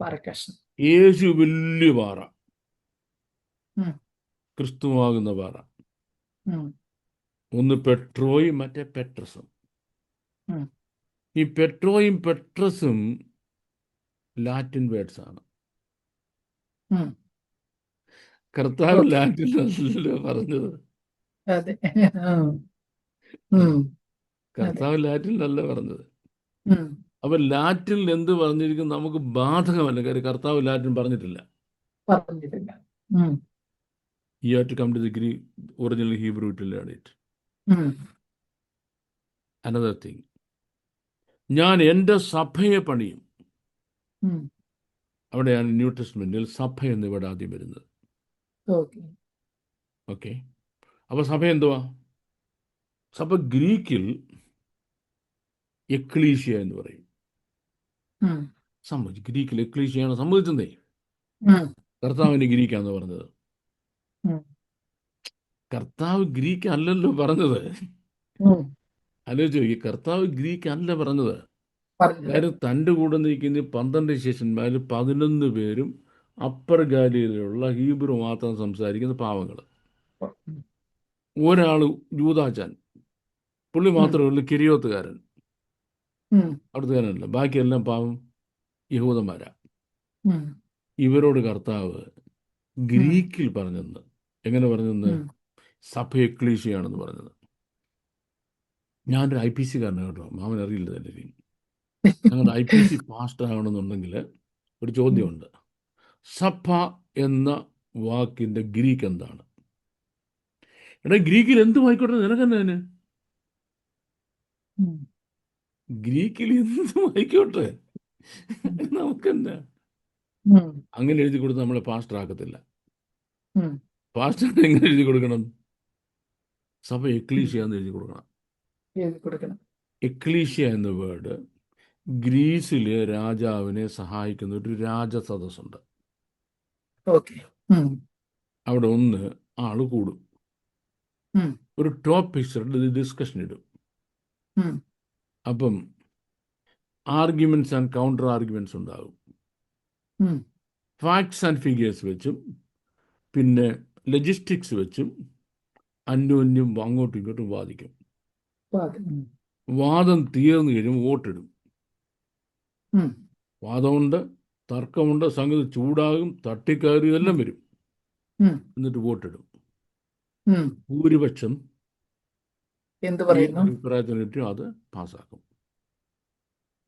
പാറക്കഷ്ണം. യേശു വലിയ പാറ, ഉം. ക്രിസ്തുവാകുന്ന പാറ. ഉം. ഒന്ന് പെട്രോയും മറ്റേ പെട്രസും. ഉം. ഈ പെട്രോയും പെട്രസും ലാറ്റിൻ വേർഡ്സ് ആണ്. ഉം. കർത്താവ് ഓക്കെ. ലാറ്റിനല്ലോ പറഞ്ഞത്. അതെ. ഉം. ഉം. അതെ. കർത്താവ് ലാറ്റിനല്ല പറഞ്ഞത്. ഉം. അപ്പം ലാറ്റിനിൽ എന്ത് പറഞ്ഞിരിക്കും നമുക്ക് ബാധകമല്ല, കാര്യം കർത്താവ് ലാറ്റിൻ പറഞ്ഞിട്ടില്ല. പറഞ്ഞിട്ടില്ല. ഉം. You have to come to the Greek, original Hebrew to learn it. ഉം. Another thing, ഞാൻ എൻ്റെ സഭയെ പണിയും. ഉം. അവിടെയാണ് ന്യൂ ടെസ്റ്റ്മെന്റിൽ സഭ എന്ന് ഇവിടെ ആദ്യം വരുന്നത്. ഓക്കെ. ഓക്കെ, അപ്പോൾ സഭ എന്തുവാ? സഭ ഗ്രീക്കിൽ എക്ലീഷ്യ എന്ന് പറയും. ഉം. സമ്മതിച്ചു, ഗ്രീക്കിൽ എക്ലീഷ്യയാണ് സമ്മതിച്ചതേ. ഉം. കർത്താവിന് ഗ്രീക്കാന്ന് പറഞ്ഞത്. ഉം. കർത്താവ് ഗ്രീക്ക് അല്ലല്ലോ പറഞ്ഞത്. ഉം. ആലോചിച്ച് നോക്കി, കർത്താവ് ഗ്രീക്ക് അല്ല പറഞ്ഞത്. പറഞ്ഞത്. കാര്യം തൻ്റെ കൂടെ നിൽക്കുന്ന 12 ശിഷ്യന്മാരിൽ 11 പേരും അപ്പർ ഗാലിയിലുള്ള ഹീബ്രു മാത്രം സംസാരിക്കുന്ന പാവങ്ങൾ. ഉം. ഒരാൾ യൂദാചാൻ, പുള്ളി മാത്രമേ ഉള്ളൂ കിരിയോത്തുകാരൻ, ഉം. അവിടുത്തുകാരനല്ല. ബാക്കിയെല്ലാം പാവം യഹൂദന്മാരാ. ഉം. ഇവരോട് കർത്താവ് ഗ്രീക്കിൽ പറഞ്ഞെന്ന്. എങ്ങനെ പറഞ്ഞെന്ന്? ഉം. സഭ എക്ലീഷ്യയാണെന്ന് പറഞ്ഞത്. ഞാനൊരു IPC കാരനാണ് കേട്ടോ, മാമൻ അറിയില്ല തന്നെ. ഞങ്ങളുടെ IPC പാസ്റ്റർ ആകണമെന്നുണ്ടെങ്കിൽ ഒരു ചോദ്യമുണ്ട്, സഭ എന്ന വാക്കിൻ്റെ ഗ്രീക്ക് എന്താണ്? എടാ, ഗ്രീക്കിൽ എന്ത് വായിക്കോട്ടെ നിനക്കെന്നെ, ഉം. ഗ്രീക്കിൽ എന്ത് വായിക്കോട്ടെ നമുക്കെന്നാ. ഉം. അങ്ങനെ എഴുതി കൊടുത്ത് നമ്മളെ പാസ്റ്റർ ആക്കത്തില്ല. ഉം. പാസ്റ്റർ എങ്ങനെ എഴുതി കൊടുക്കണം? സഭ എക്ലീഷ്യ എന്ന് എഴുതി കൊടുക്കണം. എഴുതി കൊടുക്കണം. എക്ലീഷ്യ എന്ന വേർഡ് ഗ്രീസിലെ രാജാവിനെ സഹായിക്കുന്ന ഒരു രാജസദസ്സുണ്ട്. ഓക്കെ. ഉം. അവിടെ ഒന്ന് ആള് കൂടും, ഉം. ഒരു ടോപ്പ് പിക്ചറിൽ ഡിസ്കഷൻ ഇടും. ഉം. അപ്പം ആർഗ്യുമെന്റ്സ് ആൻഡ് കൗണ്ടർ ആർഗ്യുമെന്റ്സ് ഉണ്ടാകും. ഉം. ഫാക്ട്സ് ആൻഡ് ഫിഗേഴ്സ് വെച്ചും പിന്നെ ലജിസ്റ്റിക്സ് വെച്ചും അന്യോന്യം അങ്ങോട്ടും ഇങ്ങോട്ടും വാദിക്കും. ഉം. വാദം തീർന്നു കഴിയുമ്പോൾ വോട്ടിടും. ഉം. വാദമുണ്ട്, തർക്കമുണ്ട്, സംഗതി ചൂടാകും, തട്ടിക്കയറി ഇതെല്ലാം വരും. ഉം. എന്നിട്ട് വോട്ടിടും. ഉം. ഭൂരിപക്ഷം എന്ത് ഈ പറയുന്നു? അഭിപ്രായത്തിന് ചുറ്റും അത് പാസ്സാക്കും.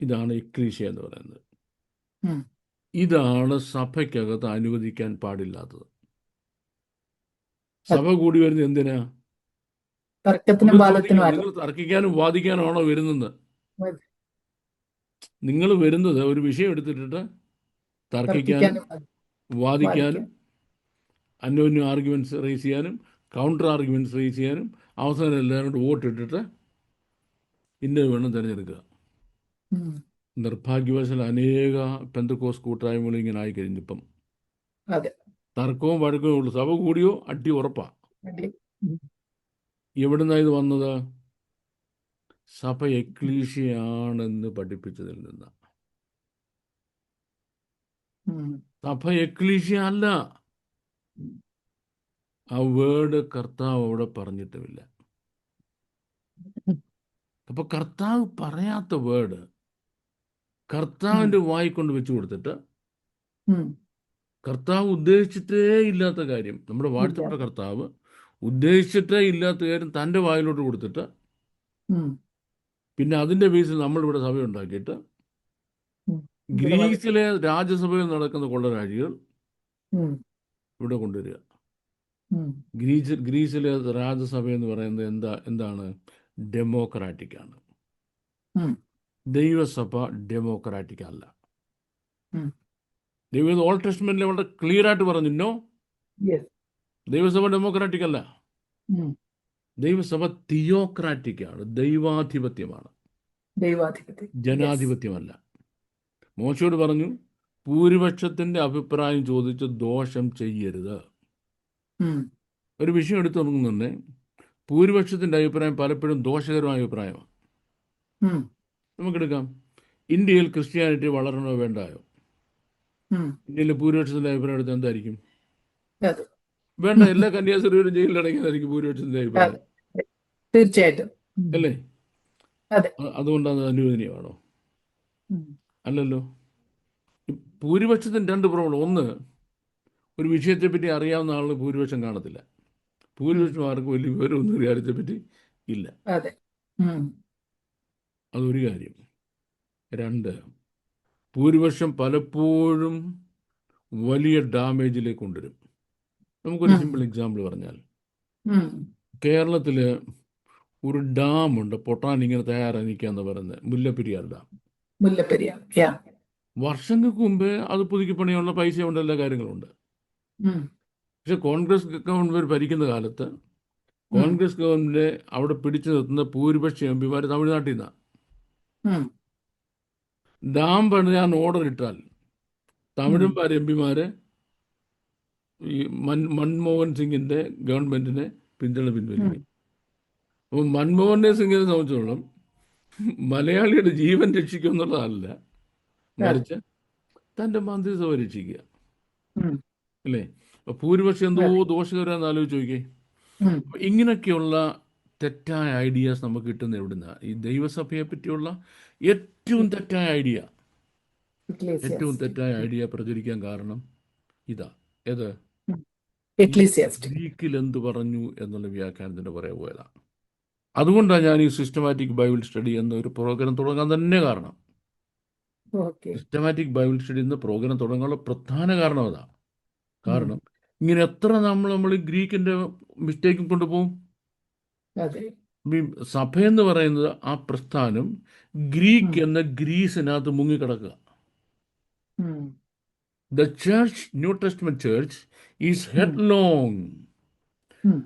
ഇതാണ് എക്ലീഷ്യ എന്ന് പറയുന്നത്. ഉം. ഇതാണ് സഭയ്ക്കകത്ത് അനുവദിക്കാൻ പാടില്ലാത്തത്. അത് സഭ കൂടി വരുന്നത് എന്തിനാ? തർക്കത്തിനും നിങ്ങൾ വാദത്തിനും അല്ല. നിങ്ങൾ തർക്കിക്കാനും വാദിക്കാനുമാണോ വരുന്നത്? നിങ്ങൾ വരുന്നത് ഒരു വിഷയം എടുത്തിട്ട് തർക്കിക്കാനും തർക്കിക്കാനും വാദിക്കാനും വാദിക്കാനും. അന്യോന്യം ആർഗ്യുമെന്റ്സ് റേസ് ചെയ്യാനും കൗണ്ടർ ആർഗ്യുമെന്റ്സ് റേസ് ചെയ്യാനും അവസാനം എല്ലാവരും കൂടെ വോട്ട് ഇട്ടിട്ട് ഇന്നത് വേണം തിരഞ്ഞെടുക്കുക. ഉം. നിർഭാഗ്യവശാൽ അനേക പെന്തക്കോസ് കൂട്ടായ്മകൾ ഇങ്ങനെ ആയിക്കഴിഞ്ഞിപ്പം അതെ. തർക്കവും വഴക്കവും ഉള്ളു. സഭ കൂടിയോ അടി ഉറപ്പാ. ഉം. എവിടുന്നാ ഇത് വന്നത്? സഭ എക്ലീഷ്യയാണെന്ന് പഠിപ്പിച്ചതിൽ നിന്ന്. ഉം. സഭ എക്ലീഷ്യ അല്ല. ആ വേർഡ് കർത്താവ് അവിടെ പറഞ്ഞിട്ടുമില്ല. അപ്പൊ കർത്താവ് പറയാത്ത വേർഡ് കർത്താവിൻ്റെ വായിക്കൊണ്ട് വെച്ചു കൊടുത്തിട്ട് ഉം. കർത്താവ് ഉദ്ദേശിച്ചിട്ടേ ഇല്ലാത്ത കാര്യം, നമ്മുടെ വാഴ്ത്തപ്പെട്ട കർത്താവ് ഉദ്ദേശിച്ചിട്ടേ ഇല്ലാത്ത കാര്യം തൻ്റെ വായിലോട്ട് കൊടുത്തിട്ട് ഉം. പിന്നെ അതിൻ്റെ ബേസിൽ നമ്മളിവിടെ സഭ ഉണ്ടാക്കിയിട്ട് ഉം. ഗ്രീസിലെ രാജ്യസഭയിൽ നടക്കുന്ന കൊള്ളരാഴികൾ ഉം. ഇവിടെ കൊണ്ടുവരിക. ഉം. ഗ്രീസിലെ രാജ്യസഭ എന്ന് പറയുന്നത് എന്താണ്? ഡെമോക്രാറ്റിക് ആണ്. ഉം. ദൈവസഭ ഡെമോക്രാറ്റിക് അല്ല. ഉം. ദൈവം ഓൾഡ് ടെസ്റ്റ്മെന്റിൽ വളരെ ക്ലിയർ ആയിട്ട് പറഞ്ഞു, നോ, Yes. ദൈവസഭ ഡെമോക്രാറ്റിക് അല്ല. ഉം. ദൈവസഭ തിയോക്രാറ്റിക് ആണ്, ദൈവാധിപത്യമാണ്, ദൈവാധിപത്യം. Yes. ജനാധിപത്യമല്ല. മോശയോട് പറഞ്ഞു, ഭൂരിപക്ഷത്തിന്റെ അഭിപ്രായം ചോദിച്ച് ദോഷം ചെയ്യരുത്. ഉം. ഒരു വിഷയം എടുത്തു തുടങ്ങുന്നുണ്ട്, ഭൂരിപക്ഷത്തിന്റെ അഭിപ്രായം പലപ്പോഴും ദോഷകരമായ അഭിപ്രായമാണ്. ഉം. നമുക്കെടുക്കാം, ഇന്ത്യയിൽ ക്രിസ്ത്യാനിറ്റി വളരണോ വേണ്ടായോ? ഉം. ഇന്ത്യയിലെ ഭൂരിപക്ഷത്തിന്റെ അഭിപ്രായം എടുത്ത് എന്തായിരിക്കും? അതെ. വേണ്ട, എല്ലാ കന്യാസ്ത്രീകളും ജയിലിലടങ്ങിയതായിരിക്കും ഭൂരിപക്ഷത്തിന്റെ അഭിപ്രായം, അതെ. തീർച്ചയായിട്ടും. ഉം. അല്ലേ? അതെ. അതുകൊണ്ട് അത് അനുവദനീയമാണോ? ഉം. അല്ലല്ലോ. ഭൂരിപക്ഷത്തിന് രണ്ട് പ്രോബ്ലം. ഒന്ന്, ഒരു വിഷയത്തെപ്പറ്റി അറിയാവുന്ന ആളിന് ഭൂരിപക്ഷം കാണത്തില്ല. ഭൂരിപക്ഷം ആർക്കും വലിയ വിവരമൊന്നും ഒരു കാര്യത്തെപ്പറ്റി ഇല്ല. അതെ. ഉം. അതൊരു കാര്യം. രണ്ട്, ഭൂരിപക്ഷം പലപ്പോഴും വലിയ ഡാമേജിലേക്ക് കൊണ്ടുവരും. നമുക്കൊരു സിമ്പിൾ എക്സാമ്പിൾ പറഞ്ഞാൽ, ഉം. കേരളത്തിൽ ഒരു ഡാമുണ്ട്, പൊട്ടാൻ ഇങ്ങനെ തയ്യാറായി നിൽക്കുകയെന്ന് പറയുന്നത് മുല്ലപ്പെരിയാർ ഡാം. മുല്ലപ്പെരിയാർ. Yeah. വർഷങ്ങൾക്ക് മുമ്പേ അത് പുതുക്കി പണിയുള്ള പൈസയുണ്ട്, എല്ലാ കാര്യങ്ങളുണ്ട്. ഉം. പക്ഷെ കോൺഗ്രസ് ഗവൺമെന്റ് ഭരിക്കുന്ന കാലത്ത് കോൺഗ്രസ് ഗവൺമെന്റ് അവിടെ പിടിച്ചു നിർത്തുന്ന ഭൂരിപക്ഷ എം പിമാർ തമിഴ്നാട്ടിൽ നിന്നാണ്. ഉം. ഡാം പണിയാൻ ഓർഡർ ഇട്ടാൽ തമിഴന്മാർ എം പിമാര് ഈ മൻമോഹൻ സിംഗിന്റെ ഗവൺമെന്റിനെ പിന്തുണയ്ക്കും. അപ്പോൾ മൻമോഹൻ സിംഗിനെ സംബന്ധിച്ചോളം മലയാളിയുടെ ജീവൻ രക്ഷിക്കുക എന്നുള്ളതല്ല, മറിച്ച് തൻ്റെ മന്ത്രിസഭ രക്ഷിക്കുക, അല്ലേ? ഭൂരിപക്ഷം എന്തോ ദോഷകരമെന്ന് ആലോചിച്ച് നോക്കിയേ. ഇങ്ങനെയൊക്കെയുള്ള തെറ്റായ ഐഡിയാസ് നമുക്ക് കിട്ടുന്ന എവിടുന്ന? ഈ ദൈവസഭയെ പറ്റിയുള്ള ഏറ്റവും തെറ്റായ ഐഡിയ പ്രചരിക്കാൻ കാരണം ഇതാ. ഏത്? ഗ്രീക്കിൽ എന്ത് പറഞ്ഞു എന്നുള്ള വ്യാഖ്യാനത്തിന്റെ പുറകെ പോയതാണ്. അതുകൊണ്ടാണ് ഞാൻ ഈ സിസ്റ്റമാറ്റിക് ബൈബിൾ സ്റ്റഡി എന്നൊരു പ്രോഗ്രാം തുടങ്ങാൻ തന്നെ കാരണം. സിസ്റ്റമാറ്റിക് ബൈബിൾ സ്റ്റഡി എന്ന പ്രോഗ്രാം തുടങ്ങാനുള്ള പ്രധാന കാരണം അതാണ്. കാരണം ഇങ്ങനെ എത്ര നമ്മൾ ഗ്രീക്കിന്റെ മിസ്റ്റേക്കും കൊണ്ടുപോകും. സഭയെന്ന് പറയുന്നത് ആ പ്രസ്ഥാനം ഗ്രീക്ക് എന്ന ഗ്രീസിനകത്ത് മുങ്ങിക്കിടക്കുക. The church, New Testament church, is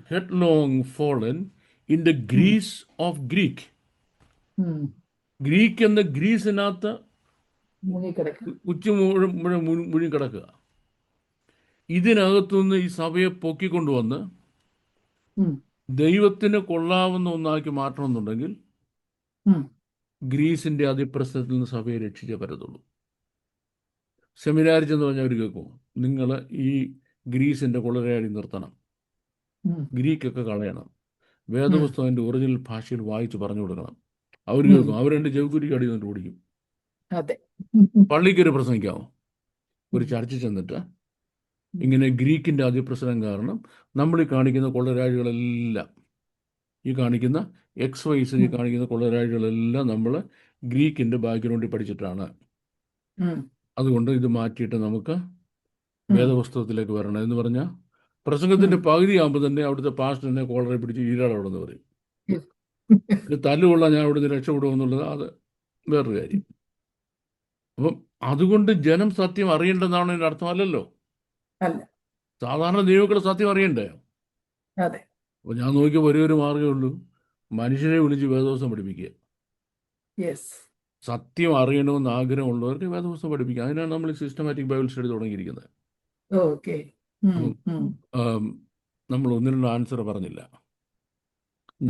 headlong fallen in the grease of Greek. Greek എന്ന ഗ്രീസിനകത്ത് മുഴുകിടക്കുക. ഇതിനകത്തുനിന്ന് ഈ സഭയെ പൊക്കിക്കൊണ്ടുവന്ന് ദൈവത്തിന് കൊള്ളാവുന്ന ഒന്നാക്കി മാറ്റണമെന്നുണ്ടെങ്കിൽ ഗ്രീസിന്റെ അതിപ്രസരത്തിൽ നിന്ന് സഭയെ രക്ഷിച്ചേ പറ്റത്തുള്ളൂ. സെമിനാരി ചെന്ന് പറഞ്ഞാൽ അവർ കേൾക്കും, നിങ്ങൾ ഈ ഗ്രീസിന്റെ കൊള്ളരാടി നിർത്തണം, ഗ്രീക്കൊക്കെ കളയണം, വേദപുസ്തകത്തിന്റെ ഒറിജിനൽ ഭാഷയിൽ വായിച്ച് പറഞ്ഞു കൊടുക്കണം. അവർ കേൾക്കും, അവർ രണ്ട് ചെവിക്കുരിക്ക് അടി നിന്നിട്ട് ഓടിക്കും. പള്ളിക്കൊരു പ്രസംഗിക്കാമോ? ഒരു ചർച്ച ചെന്നിട്ട് ഇങ്ങനെ ഗ്രീക്കിന്റെ അതിപ്രസരം കാരണം നമ്മൾ ഈ കാണിക്കുന്ന കൊള്ളരാഴികളെല്ലാം ഈ കാണിക്കുന്ന എക്സ് വൈസ് ഈ ഉം. കാണിക്കുന്ന കൊള്ളരാഴികളെല്ലാം നമ്മൾ ഗ്രീക്കിൻ്റെ ബാക്ക്ഗ്രൗണ്ടിൽ പഠിച്ചിട്ടാണ്. ഉം. അതുകൊണ്ട് ഇത് മാറ്റിയിട്ട് നമുക്ക് ഉം. വേദപുസ്തകത്തിലേക്ക് വരണം എന്ന് പറഞ്ഞാൽ ഉം. പ്രസംഗത്തിൻ്റെ പകുതിയാകുമ്പോൾ തന്നെ അവിടുത്തെ പാസ്റ്റർ എന്നെ കോളറെ പിടിച്ച് ഈരാളവിടെന്ന് പറയും. പിന്നെ തല്ലുകൊള്ളാൻ ഞാൻ അവിടുന്ന് രക്ഷപ്പെടുമെന്നുള്ളത് അത് വേറൊരു കാര്യം. അപ്പം അതുകൊണ്ട് ജനം സത്യം അറിയേണ്ടതാണ് എൻ്റെ അർത്ഥമല്ലല്ലോ. അല്ല. സാധാരണ ദൈവങ്ങൾ സത്യം അറിയണ്ടേ? അതെ. അപ്പോൾ ഞാൻ നോക്കിയ ഒരേ ഒരു മാർഗ്ഗമേ ഉള്ളൂ, മനുഷ്യരെ വിളിച്ച് വേദവസ്തം പഠിപ്പിക്കുക. യെസ്. സത്യം അറിയണമെന്ന് ആഗ്രഹമുള്ളവർക്ക് വേദപുസ്തകം പഠിപ്പിക്കുക. അതിനാണ് നമ്മൾ സിസ്റ്റമാറ്റിക് ബൈബിൾ സ്റ്റഡി തുടങ്ങിയിരിക്കുന്നത്. ഓക്കെ. അപ്പം നമ്മൾ ഒന്നിനുള്ള ആൻസർ പറഞ്ഞില്ല.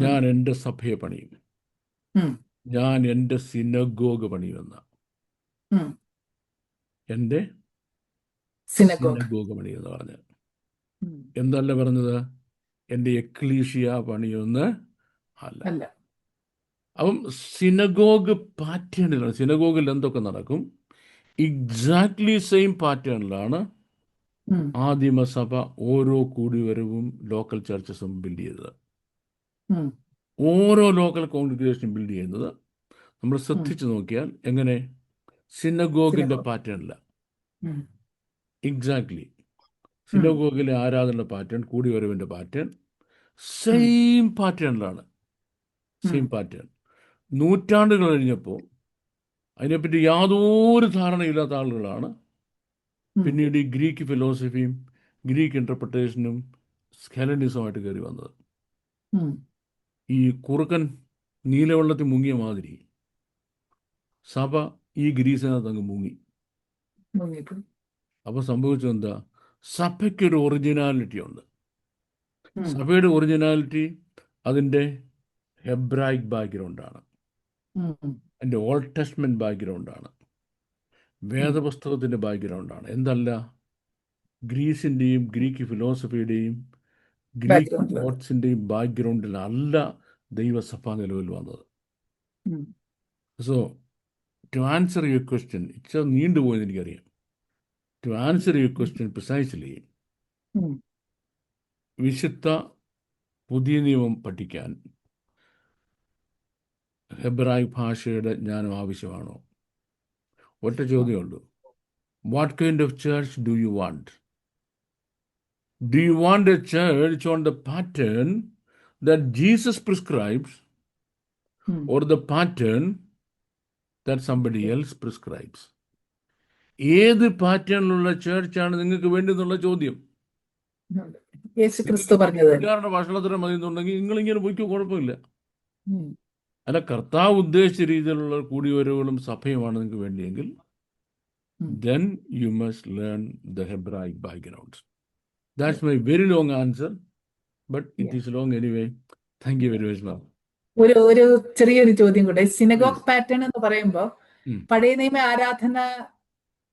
ഞാൻ എൻ്റെ സഭയെ പണിയും, ഞാൻ എൻ്റെ സിനഗോഗ് പണിയുമെന്ന. എൻ്റെ സിനഗോഗ് പണിയെന്ന് പറഞ്ഞ് എന്തല്ല പറഞ്ഞത്? എൻ്റെ എക്ലീഷ്യ പണിയൊന്ന് അല്ല. അപ്പം സിനഗോഗ് പാറ്റേണിലാണ്. സിനഗോഗിൽ എന്തൊക്കെ നടക്കും എക്സാക്ട്ലി സെയിം പാറ്റേണിലാണ് ആദിമസഭ ഓരോ കൂടിവരവും ലോക്കൽ ചർച്ചസും ബിൽഡ് ചെയ്തത്. ഓരോ ലോക്കൽ കോൺഗ്രിഗേഷൻ ബിൽഡ് ചെയ്യുന്നത് നമ്മൾ ശ്രദ്ധിച്ചു നോക്കിയാൽ എങ്ങനെ സിനഗോഗിൻ്റെ പാറ്റേണില്ല. എക്സാക്ട്ലി സിനഗോഗിലെ ആരാധന പാറ്റേൺ, കൂടിവരവിൻ്റെ പാറ്റേൺ സെയിം പാറ്റേണിലാണ്. Same pattern. നൂറ്റാണ്ടുകൾ കഴിഞ്ഞപ്പോൾ അതിനെപ്പറ്റി യാതൊരു ധാരണയില്ലാത്ത ആളുകളാണ് പിന്നീട് ഈ ഗ്രീക്ക് ഫിലോസഫിയും ഗ്രീക്ക് ഇൻ്റർപ്രിട്ടേഷനും ഹെലനിസമായിട്ട് കയറി വന്നത്. ഈ കുറുക്കൻ നീലവെള്ളത്തിൽ മുങ്ങിയ മാതിരി സഭ ഈ ഗ്രീസിനകത്ത് അങ്ങ് മുങ്ങി. അപ്പോൾ സംഭവിച്ചത് എന്താ? സഭയ്ക്കൊരു ഒറിജിനാലിറ്റി ഉണ്ട്. സഭയുടെ ഒറിജിനാലിറ്റി അതിൻ്റെ ഹെബ്രായിക് ബാക്ക്ഗ്രൗണ്ടാണ്, അതിൻ്റെ ഓൾഡ് ടെസ്റ്റ്മെൻറ്റ് ബാക്ക്ഗ്രൗണ്ടാണ്, വേദപുസ്തകത്തിൻ്റെ ബാക്ക്ഗ്രൗണ്ടാണ്. എന്തല്ല ഗ്രീസിൻ്റെയും ഗ്രീക്ക് ഫിലോസഫിയുടെയും ഗ്രീക്ക് തോട്ട്സിൻ്റെയും ബാക്ക്ഗ്രൗണ്ടിലല്ല ദൈവസഭ നിലവിൽ വന്നത്. So to answer your question, ഇച്ചിരി നീണ്ടുപോയെന്ന് എനിക്കറിയാം. To answer your question precisely, വിശുദ്ധ പുതിയ നിയമം പഠിക്കാൻ ഹെബ്രായിക് ഭാഷയുടെ ജ്ഞാനം ആവശ്യമാണോ? ഒറ്റ ചോദ്യമുള്ളൂ. What kind of church do you want? Do you want a church on the pattern that Jesus prescribes or the pattern that somebody else prescribes? ഏത് പാറ്റേണിലുള്ള ചേർച്ചാണ് നിങ്ങൾക്ക് വേണ്ടതെന്നുള്ള ചോദ്യം. യേശുക്രിസ്തു പറഞ്ഞത് ഭക്ഷണത്തിന് മതി എന്നുണ്ടെങ്കിൽ നിങ്ങളിങ്ങനെ പോയിക്കോ, കുഴപ്പമില്ല. അല്ല, കർത്താവ് ഉദ്ദേശിച്ച രീതിയിലുള്ള കൂടിവരവുകളും സഭയുമാണ് നിങ്ങൾക്ക് വേണ്ടിയെങ്കിൽ then you must learn the Hebraic backgrounds. That's my very long answer, but it is long anyway. Thank you very much, ma'am. ഒരു ചെറിയൊരു ചോദ്യം കൂടെ. സിനഗോഗ് പാറ്റേൺ എന്ന് പറയുമ്പോൾ പഴയ നിയമ ആരാധന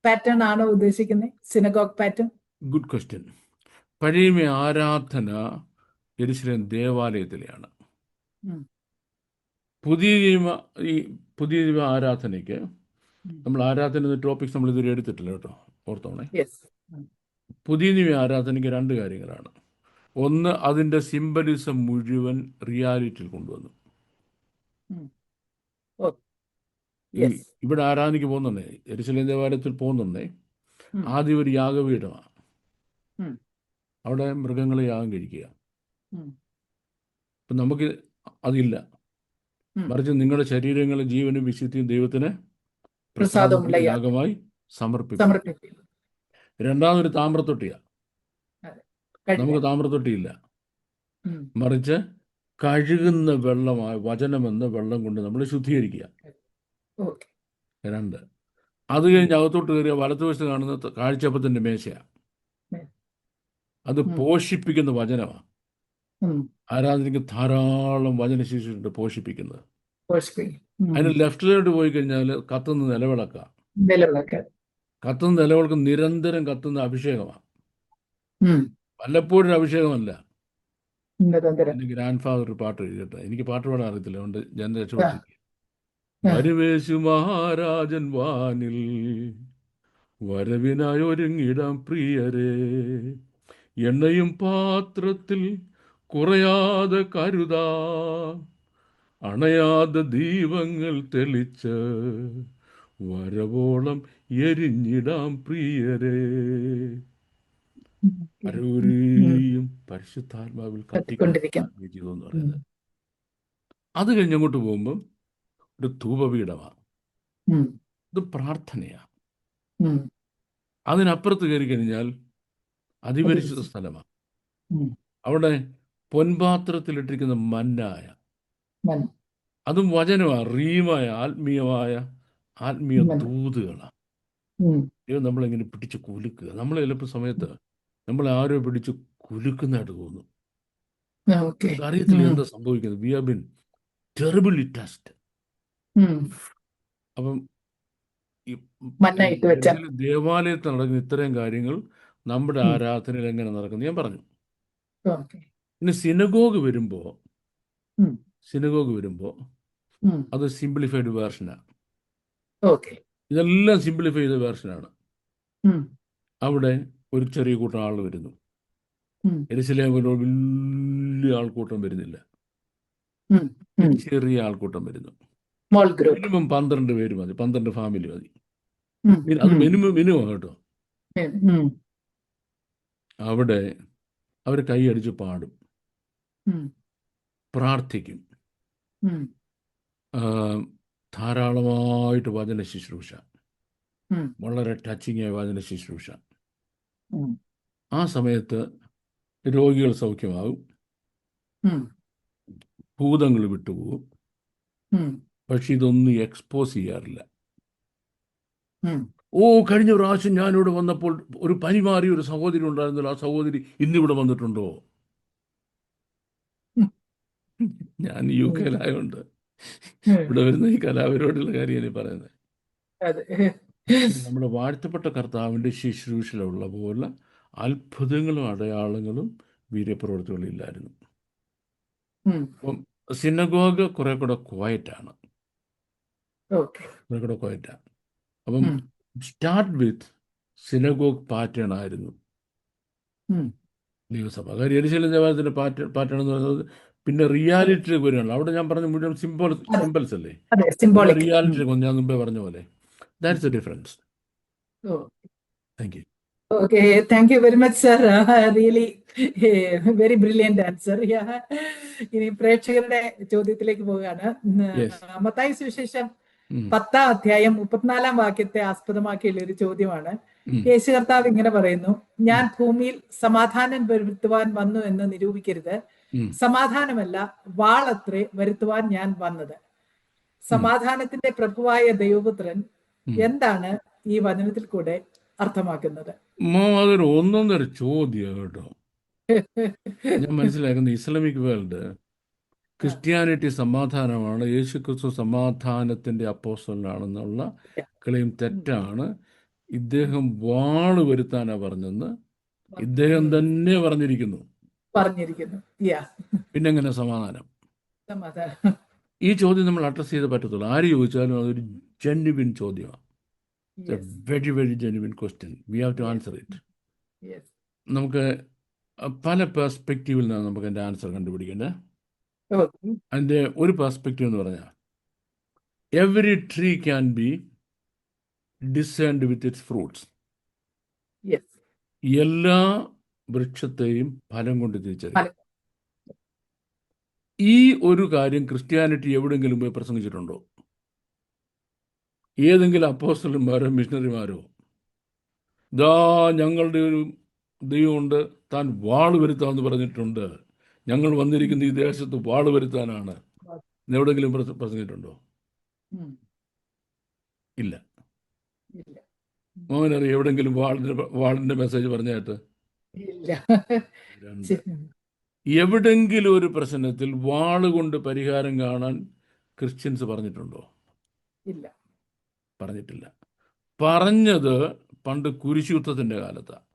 പാറ്റേൺ ആണോ ഉദ്ദേശിക്കുന്നത്? Synagogue pattern. Good question. പഴയ നിയമ ആരാധന യെരുശലേം ദേവാലയത്തിലെയാണ്. പുതിയ നിയമ ആരാധനയ്ക്ക് നമ്മൾ ആരാധന ടോപ്പിക്സ് നമ്മൾ ഇതുവരെ എടുത്തിട്ടില്ല കേട്ടോ, ഓർത്തോണേ. പുതിയ നിയമ ആരാധനയ്ക്ക് രണ്ട് കാര്യങ്ങളാണ്. ഒന്ന്, അതിൻ്റെ സിംബലിസം മുഴുവൻ റിയാലിറ്റിയിൽ കൊണ്ടുവന്നു. ഇവിടെ ആരാധനയ്ക്ക് പോകുന്നുണ്ടേ, യെരുശലേം ദേവാലയത്തിൽ പോകുന്നുണ്ടേ, ആദ്യം ഒരു യാഗപീഠമാണ്, അവിടെ മൃഗങ്ങളെ യാഗം കഴിക്കുക. അപ്പം നമുക്ക് അതില്ല. മറിച്ച് നിങ്ങളുടെ ശരീരങ്ങളെ ജീവനും വിശുദ്ധിയും ദൈവത്തിന് പ്രസാദമുള്ള യാഗമായി സമർപ്പിക്കും. രണ്ടാമതൊരു താമ്രത്തൊട്ടിയാണ്. നമുക്ക് താമ്രത്തൊട്ടിയില്ല, മറിച്ച് കഴുകുന്ന വെള്ളമായ വചനമെന്ന വെള്ളം കൊണ്ട് നമ്മൾ ശുദ്ധീകരിക്കുക. രണ്ട്, അത് കഴിഞ്ഞ് അകത്തോട്ട് കയറിയ വലത്തുവശത്ത് കാണുന്ന കാഴ്ചപ്പത്തിൻ്റെ മേശയാണ്. അത് പോഷിപ്പിക്കുന്ന വചനമാണ്. ആരാധനയ്ക്ക് ധാരാളം വചന ശിശുണ്ട് പോഷിപ്പിക്കുന്നത്. അതിന് ലെഫ്റ്റിലോട്ട് പോയി കഴിഞ്ഞാൽ കത്തുന്ന നിലവിളക്കാം. കത്തുന്ന നിലവിളക്ക് നിരന്തരം കത്തുന്ന അഭിഷേകമാണ്, വല്ലപ്പോഴും അഭിഷേകമല്ല. എൻ്റെ ഗ്രാൻഡ് ഫാദർ ഒരു പാട്ട് എഴുതിയിട്ട്, എനിക്ക് പാട്ട് പാടാൻ അറിയത്തില്ല, അതുകൊണ്ട് ഞാൻ രക്ഷപ്പെട്ടിരിക്കുക. വരുവേശു മഹാരാജൻ വാനിൽ വരവിനായി ഒരുങ്ങിടാം പ്രിയരെ, എണ്ണയും പാത്രത്തിൽ കുറയാതെ കരുതാ, അണയാതെ ദീപങ്ങൾ തെളിച്ച് വരവോളം എരിഞ്ഞിടാം പ്രിയരേ. അരൂരിയും പരിശുദ്ധാത്മാവിൽ കത്തിക്കൊണ്ടിരിക്കും. കത്തിക്കൊണ്ടിരിക്കുന്ന ജീവിതം എന്ന് പറയുന്നത്. അത് കഴിഞ്ഞങ്ങോട്ട് പോകുമ്പം ഒരു ധൂപപീഠമാണ്, ഇത് പ്രാർത്ഥനയാണ്. അതിനപ്പുറത്ത് കയറി കഴിഞ്ഞാൽ അതിപരിശുദ്ധ സ്ഥലമാണ്. അവിടെ പൊൻപാത്രത്തിലിട്ടിരിക്കുന്ന മന്നായ, അതും വചനമാണ്, റീമായ, ആത്മീയ ദൂതുകളാണ്. ദൈവം നമ്മളിങ്ങനെ പിടിച്ച് കുലുക്കുക. നമ്മൾ ചിലപ്പോൾ സമയത്ത് നമ്മളെ ആരോ പിടിച്ച് കുലുക്കുന്നതായിട്ട് തോന്നും. അറിയത്തില്ല എന്താ സംഭവിക്കുന്നത്. We have been terribly test. അപ്പം ഈ ദേവാലയത്തിൽ നടക്കുന്ന ഇത്തരം കാര്യങ്ങൾ നമ്മുടെ ആരാധനയിൽ എങ്ങനെ നടക്കുന്നു ഞാൻ പറഞ്ഞു. പിന്നെ സിനഗോഗ് വരുമ്പോൾ അത് സിംപ്ലിഫൈഡ് വേർഷനാണ്. ഇതെല്ലാം സിംപ്ലിഫൈ ചെയ്ത വേർഷനാണ്. അവിടെ ഒരു ചെറിയ കൂട്ടം ആൾ വരുന്നു. യെരൂശലേം വലിയ ആൾക്കൂട്ടം വരുന്നില്ല, ചെറിയ ആൾക്കൂട്ടം വരുന്നു. മിനിമം 12 പേര് മതി, 12 ഫാമിലി മതി. അത് മിനിമം കേട്ടോ. അവിടെ അവർ കൈയടിച്ച് പാടും, പ്രാർത്ഥിക്കും, ധാരാളമായിട്ട് വചന ശുശ്രൂഷ, വളരെ ടച്ചിങ് ആയ വചന ശുശ്രൂഷ. ആ സമയത്ത് രോഗികൾ സൗഖ്യമാകും, ഭൂതങ്ങൾ വിട്ടുപോകും. പക്ഷെ ഇതൊന്നും എക്സ്പോസ് ചെയ്യാറില്ല. കഴിഞ്ഞ പ്രാവശ്യം ഞാനിവിടെ വന്നപ്പോൾ ഒരു പനി മാറിയ ഒരു സഹോദരി ഉണ്ടായിരുന്നല്ലോ, ആ സഹോദരി ഇന്നിവിടെ വന്നിട്ടുണ്ടോ? ഞാൻ UK യിലായോണ്ട് ഇവിടെ വരുന്ന ഈ കലാപരിപാടിയുള്ള കാര്യമാണ് പറയുന്നത്. നമ്മുടെ വാഴ്ത്തപ്പെട്ട കർത്താവിൻ്റെ ശുശ്രൂഷയിലുള്ള പോലെ അത്ഭുതങ്ങളും അടയാളങ്ങളും വീര്യപ്രവൃത്തികളും ഇല്ലായിരുന്നു. അപ്പം സിനഗോഗ് കുറെ കൂടെ ക്വയറ്റാണ്. അപ്പം സ്റ്റാർട്ട് വിത്ത് സിനഗോഗ് പാറ്റേൺ ആയിരുന്നു ദൈവസഭ. കാര്യം യെരൂശലേം ദേവാലയത്തിന്റെ പാറ്റേൺ എന്ന് പറയുന്നത് പിന്നെ റിയാലിറ്റിയിലേക്ക് വരികയാണല്ലോ. അവിടെ ഞാൻ പറഞ്ഞ മുഴുവൻ സിമ്പിൾസ് അല്ലേ, റിയാലിറ്റി ഞാൻ മുമ്പേ പറഞ്ഞ പോലെ. That's A difference. Thank you. Okay, thank you very much, sir. Really, very brilliant answer. ഇനി പ്രേക്ഷകരുടെ ചോദ്യത്തിലേക്ക് പോവുകയാണ്. മത്തായി സുവിശേഷം 10-ാം അധ്യായം 34-ാം വാക്യത്തെ ആസ്പദമാക്കിയുള്ള ഒരു ചോദ്യമാണ്. യേശു കർത്താവ് ഇങ്ങനെ പറയുന്നു: ഞാൻ ഭൂമിയിൽ സമാധാനം വരുത്തുവാൻ വന്നു എന്ന് നിരൂപിക്കരുത്, സമാധാനമല്ല വാളത്രേ വരുത്തുവാൻ ഞാൻ വന്നത്. സമാധാനത്തിന്റെ പ്രഭുവായ ദൈവപുത്രൻ എന്താണ് ഈ വചനത്തിൽ കൂടെ അർത്ഥമാക്കുന്നത്? അതൊരു ഒന്നൊന്നര ചോദ്യം കേട്ടോ. ഞാൻ മനസ്സിലാക്കുന്ന ഇസ്ലാമിക് വേൾഡ് ക്രിസ്ത്യാനിറ്റി സമാധാനമാണ്, യേശു ക്രിസ്തു സമാധാനത്തിന്റെ അപ്പോസ്തലനാണെന്നുള്ള ക്ലെയിം തെറ്റാണ്. ഇദ്ദേഹം വാള് വരുത്താനാ പറഞ്ഞെന്ന് ഇദ്ദേഹം തന്നെ പറഞ്ഞിരിക്കുന്നു. പിന്നെങ്ങനെ സമാധാനം? ഈ ചോദ്യം നമ്മൾ അഡ്രസ് ചെയ്ത് പറ്റത്തുള്ളൂ. ആര് ചോദിച്ചാലും അതൊരു ജെന്യുവിൻ ചോദ്യമാണ്. It's a very, very genuine question. We have to answer it. നമുക്ക് പല പെർസ്പെക്റ്റീവിൽ നിന്നാണ് നമുക്ക് എൻ്റെ ആൻസർ കണ്ടുപിടിക്കേണ്ടത്. അതിൻ്റെ ഒരു പെർസ്പെക്റ്റീവ് എന്ന് പറഞ്ഞാൽ every tree can be ഡിസേൺഡ് with its fruits. എല്ലാ വൃക്ഷത്തെയും ഫലം കൊണ്ട് തിരിച്ചറിയാം. ഈ ഒരു കാര്യം ക്രിസ്ത്യാനിറ്റി എവിടെയെങ്കിലും പോയി പ്രസംഗിച്ചിട്ടുണ്ടോ? ഏതെങ്കിലും അപ്പോസ്തലന്മാരോ മിഷണറിമാരോ ഞങ്ങളുടെ ഒരു ദൈവമുണ്ട്, താൻ വാള് വരുത്താമെന്ന് പറഞ്ഞിട്ടുണ്ട്, ഞങ്ങൾ വന്നിരിക്കുന്ന ഈ ദേശത്ത് വാള് വരുത്താനാണ്, എവിടെയെങ്കിലും പ്രസംഗിച്ചിട്ടുണ്ടോ? ഇല്ല. മോഹനറിയാം എവിടെയെങ്കിലും വാളിന്റെ മെസ്സേജ് പറഞ്ഞായിട്ട്? എവിടെങ്കിലും ഒരു പ്രശ്നത്തിൽ വാളുകൊണ്ട് പരിഹാരം കാണാൻ ക്രിസ്ത്യൻസ് പറഞ്ഞിട്ടുണ്ടോ? ഇല്ല, പറഞ്ഞിട്ടില്ല. പറഞ്ഞത് പണ്ട് കുരിശുയുദ്ധത്തിന്റെ കാലത്താണ്.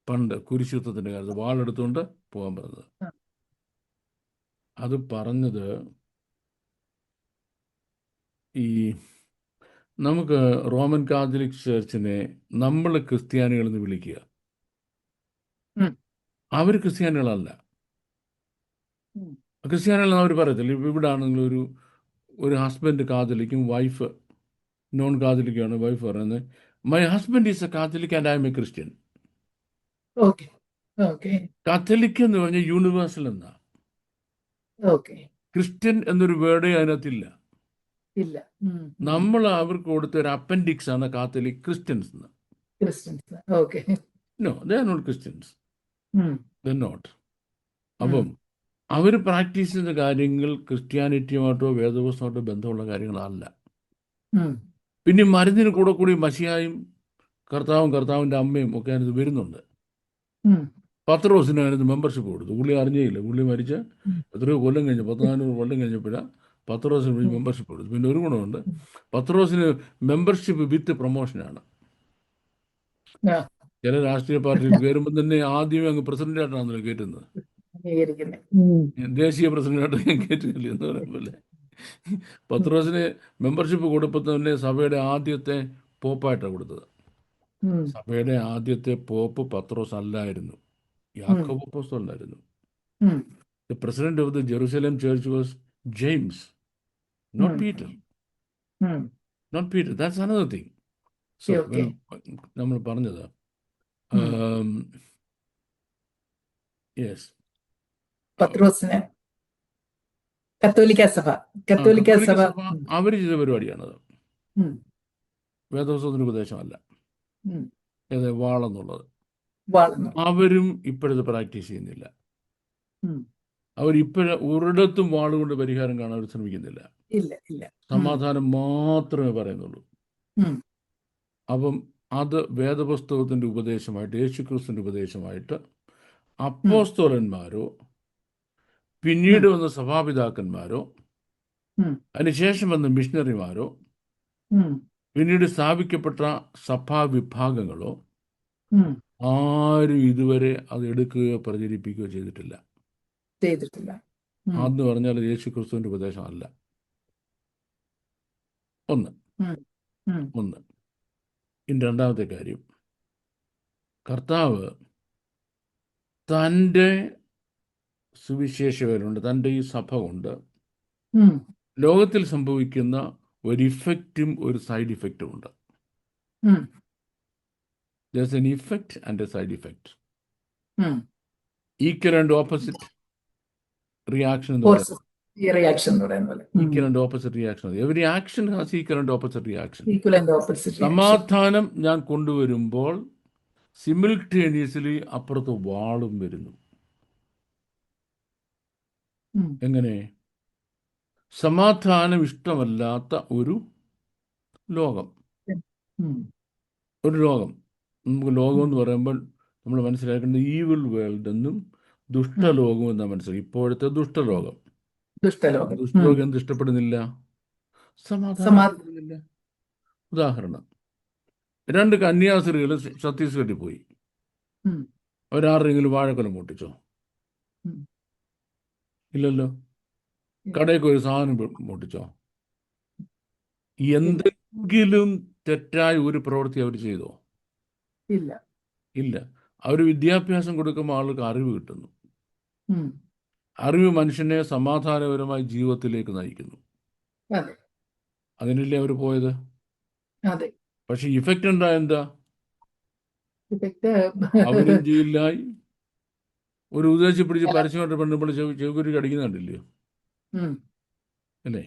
പണ്ട് കുരിശുയുദ്ധത്തിന്റെ കാലത്ത് വാളെടുത്തുകൊണ്ട് പോകാൻ പറഞ്ഞത്. അത് പറഞ്ഞത് ഈ നമുക്ക് റോമൻ കാത്തലിക് ചർച്ചിനെ നമ്മൾ ക്രിസ്ത്യാനികളെന്ന് വിളിക്കുക, അവർ ക്രിസ്ത്യാനികളല്ല. ഉം. ക്രിസ്ത്യാനികളെന്ന് അവർ പറയത്തില്ല. ഇവിടെ ആണെങ്കിൽ ഒരു ഹസ്ബൻഡ് കാതലിക്കും, വൈഫ് നോൺ കാതലിക്കാണ്. വൈഫ് പറയുന്നത്, my husband is a Catholic and I am a Christian. Okay okay Catholic എന്ന് പറഞ്ഞാൽ യൂണിവേഴ്സൽ എന്നാ. ഓക്കെ. ക്രിസ്ത്യൻ എന്നൊരു വേർഡേ അതിനകത്തില്ല. ഇല്ല. നമ്മൾ അവർക്ക് കൊടുത്ത ഒരു അപ്പൻഡിക്സ് ആണ് കാത്തലിക് ക്രിസ്ത്യൻസ് എന്ന്. Christians. Okay. No, they are not Christians. ഉം. They not. അപ്പം അവർ പ്രാക്ടീസ് ചെയ്യുന്ന കാര്യങ്ങൾ ക്രിസ്ത്യാനിറ്റിയുമായിട്ടോ വേദപുസ്തകമായിട്ടോ ബന്ധമുള്ള കാര്യങ്ങളല്ല. ഉം. പിന്നെ മരുന്നിന് കൂടെ കൂടി മശിഹായും കർത്താവിൻ്റെ അമ്മയും ഒക്കെ അതിനകത്ത് വരുന്നുണ്ട്. ഉം. പത്രോസിന് അതിനകത്ത് മെമ്പർഷിപ്പ് കൊടുത്തു. പുള്ളി അറിഞ്ഞേയില്ല. പുള്ളി മരിച്ച ഉം. എത്രയോ കൊല്ലം കഴിഞ്ഞ് 1400 കൊല്ലം കഴിഞ്ഞപ്പോഴാണ് പത്രോസിന് ഉം. മെമ്പർഷിപ്പ് കൊടുത്തു. പിന്നെ ഒരു ഗുണമുണ്ട്, പത്രോസിന് മെമ്പർഷിപ്പ് വിത്ത് പ്രൊമോഷനാണ്. ആ, ചില രാഷ്ട്രീയ പാർട്ടിയിൽ കയറുമ്പോൾ തന്നെ ആദ്യമേ അങ്ങ് പ്രസിഡന്റായിട്ടാണല്ലോ കയറ്റുന്നത്. അംഗീകരിക്കുന്നെ. ഉം. ദേശീയ പ്രസിഡന്റായിട്ട് ഞാൻ കയറ്റുന്നില്ല എന്ന് പറയുമ്പോൾ പത്രോസിന് മെമ്പർഷിപ്പ് കൊടുപ്പോൾ തന്നെ സഭയുടെ ആദ്യത്തെ പോപ്പായിട്ടാണ് കൊടുത്തത്. ഉം. സഭയുടെ ആദ്യത്തെ പോപ്പ് പത്രോസ് അല്ലായിരുന്നു, യാക്കോബ് അപ്പോസ്തലനായിരുന്നു. ഉം. The president of the Jerusalem church was James, not ഉം. Peter. ഉം. Not Peter. That's another thing. So, Okay. നമ്മൾ പറഞ്ഞത്, യെസ്, പത്രോസിന് കത്തോലിക്ക സഭ അവർ ചെയ്ത പരിപാടിയാണത്. ഉം. വേദപുസ്തകത്തിന്റെ ഉപദേശമല്ല. ഉം. ഏത് വാളെന്നുള്ളത് വളർന്നു. അവരും ഇപ്പോഴത്തെ പ്രാക്ടീസ് ചെയ്യുന്നില്ല. ഉം. അവരിപ്പോഴും ഒരിടത്തും വാളുകൊണ്ട് പരിഹാരം കാണാൻ അവർ ശ്രമിക്കുന്നില്ല. ഇല്ല ഇല്ല. സമാധാനം മാത്രമേ പറയുന്നുള്ളൂ. ഉം. അപ്പം അത് വേദപുസ്തകത്തിൻ്റെ ഉപദേശമായിട്ട്, യേശുക്രിസ്തുവിൻ്റെ ഉപദേശമായിട്ട് അപ്പോസ്തലന്മാരോ പിന്നീട് വന്ന സഭാപിതാക്കന്മാരോ ഉം. അതിനുശേഷം വന്ന മിഷണറിമാരോ ഉം. പിന്നീട് സ്ഥാപിക്കപ്പെട്ട സഭാവിഭാഗങ്ങളോ ഉം. ആരും ഇതുവരെ അത് എടുക്കുകയോ പ്രചരിപ്പിക്കുകയോ ചെയ്തിട്ടില്ല. ചെയ്തിട്ടില്ല. ഉം. അതെന്ന് പറഞ്ഞാൽ യേശുക്രിസ്തുവിൻ്റെ ഉപദേശമല്ല. ഒന്ന്. ഇനി രണ്ടാമത്തെ കാര്യം, കർത്താവ് തൻ്റെ സുവിശേഷകരുണ്ട്, തൻ്റെ ഈ സഭ കൊണ്ട് ഉം. ലോകത്തിൽ സംഭവിക്കുന്ന ഒരു ഇഫക്റ്റും ഒരു സൈഡ് ഇഫക്റ്റും ഉണ്ട്. ഉം. There's an effect and a side effect. ഉം. Equal and opposite reaction എന്ന് പറയുന്നത്. ഈ റിയാക്ഷൻ എന്ന് പറയുന്ന പോലെ. Equal and opposite reaction. Every action has equal and opposite reaction. Equal and opposite reaction. സമാധാനം ഞാൻ കൊണ്ടുവരുമ്പോൾ സിമിൾട്ടേനിയസ്ലി അപ്പുറത്ത് വാളും വരുന്നു. ഉം. എങ്ങനെ? സമാധാനം ഇഷ്ടമല്ലാത്ത ഒരു ലോകം, ഉം. ഒരു ലോകം. നമുക്ക് ലോകം എന്ന് പറയുമ്പോൾ നമ്മൾ മനസ്സിലാക്കേണ്ടത് ഈവിൾ വേൾഡ് എന്നും ദുഷ്ടലോകം എന്നാണ് മനസ്സിലാക്കി. ഇപ്പോഴത്തെ ദുഷ്ടലോകം എന്ത് ഇഷ്ടപ്പെടുന്നില്ല? സമാധാനം. ഉദാഹരണം, 2 കന്യാസ്ത്രീകൾ ഛത്തീസ്ഗഡിൽ പോയി. അവരാരെങ്കിലും വാഴക്കൊല പൊട്ടിച്ചോ? ഇല്ലല്ലോ. കടയ്ക്ക് ഒരു സാധനം പൊട്ടിച്ചോ? എന്തെങ്കിലും തെറ്റായ ഒരു പ്രവൃത്തി അവർ ചെയ്തോ? ഇല്ല. അവർ വിദ്യാഭ്യാസം കൊടുക്കുമ്പോൾ ആൾക്ക് അറിവ് കിട്ടുന്നു. അറിവ് മനുഷ്യനെ സമാധാനപരമായ ജീവിതത്തിലേക്ക് നയിക്കുന്നു. അതിനല്ലേ അവർ പോയത്. പക്ഷെ ഇഫക്റ്റ് എന്താ? അവരും ജയിലിലായി. ഒരു ഉദ്ദേശിച്ച് പിടിച്ച് പരസ്യമായിട്ട് പെണ്ണുമ്പോൾ ചെവിക്കുരുക്ക് അടിക്കുന്ന കണ്ടില്ലയോ? അല്ലേ?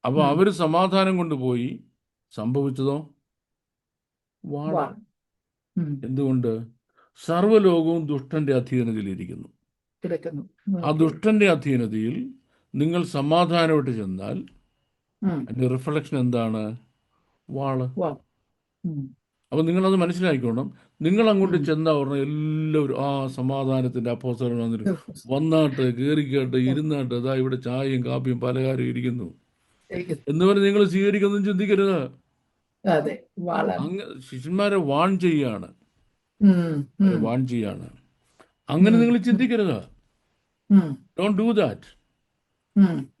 അപ്പൊ അവര് സമാധാനം കൊണ്ടുപോയി, സംഭവിച്ചതോ വാള. എന്തുകൊണ്ട്? സർവ്വലോകവും ദുഷ്ടന്റെ അധീനതയിലിരിക്കുന്നു. ആ ദുഷ്ടന്റെ അധീനതയിൽ നിങ്ങൾ സമാധാനമായിട്ട് ചെന്നാൽ അതിന്റെ റിഫ്ലക്ഷൻ എന്താണ്? വാള്. അപ്പൊ നിങ്ങളത് മനസ്സിലാക്കിക്കോണം. നിങ്ങൾ അങ്ങോട്ട് ചെന്നാ പറഞ്ഞാൽ എല്ലാവരും ആ സമാധാനത്തിന്റെ അപ്പോസ്തലൻ വന്നാട്ട്, കയറിക്കാട്ട്, ഇരുന്നാട്ട്, അതാ ഇവിടെ ചായയും കാപ്പിയും പലഹാരവും ഇരിക്കുന്നു എന്ന് പറഞ്ഞ് നിങ്ങൾ സ്വീകരിക്കൊന്നും ചിന്തിക്കരുത്. ശിഷ്യന്മാരെ വാൺ ചെയ്യാണ്. അങ്ങനെ നിങ്ങൾ ചിന്തിക്കരുത്. Don't do that.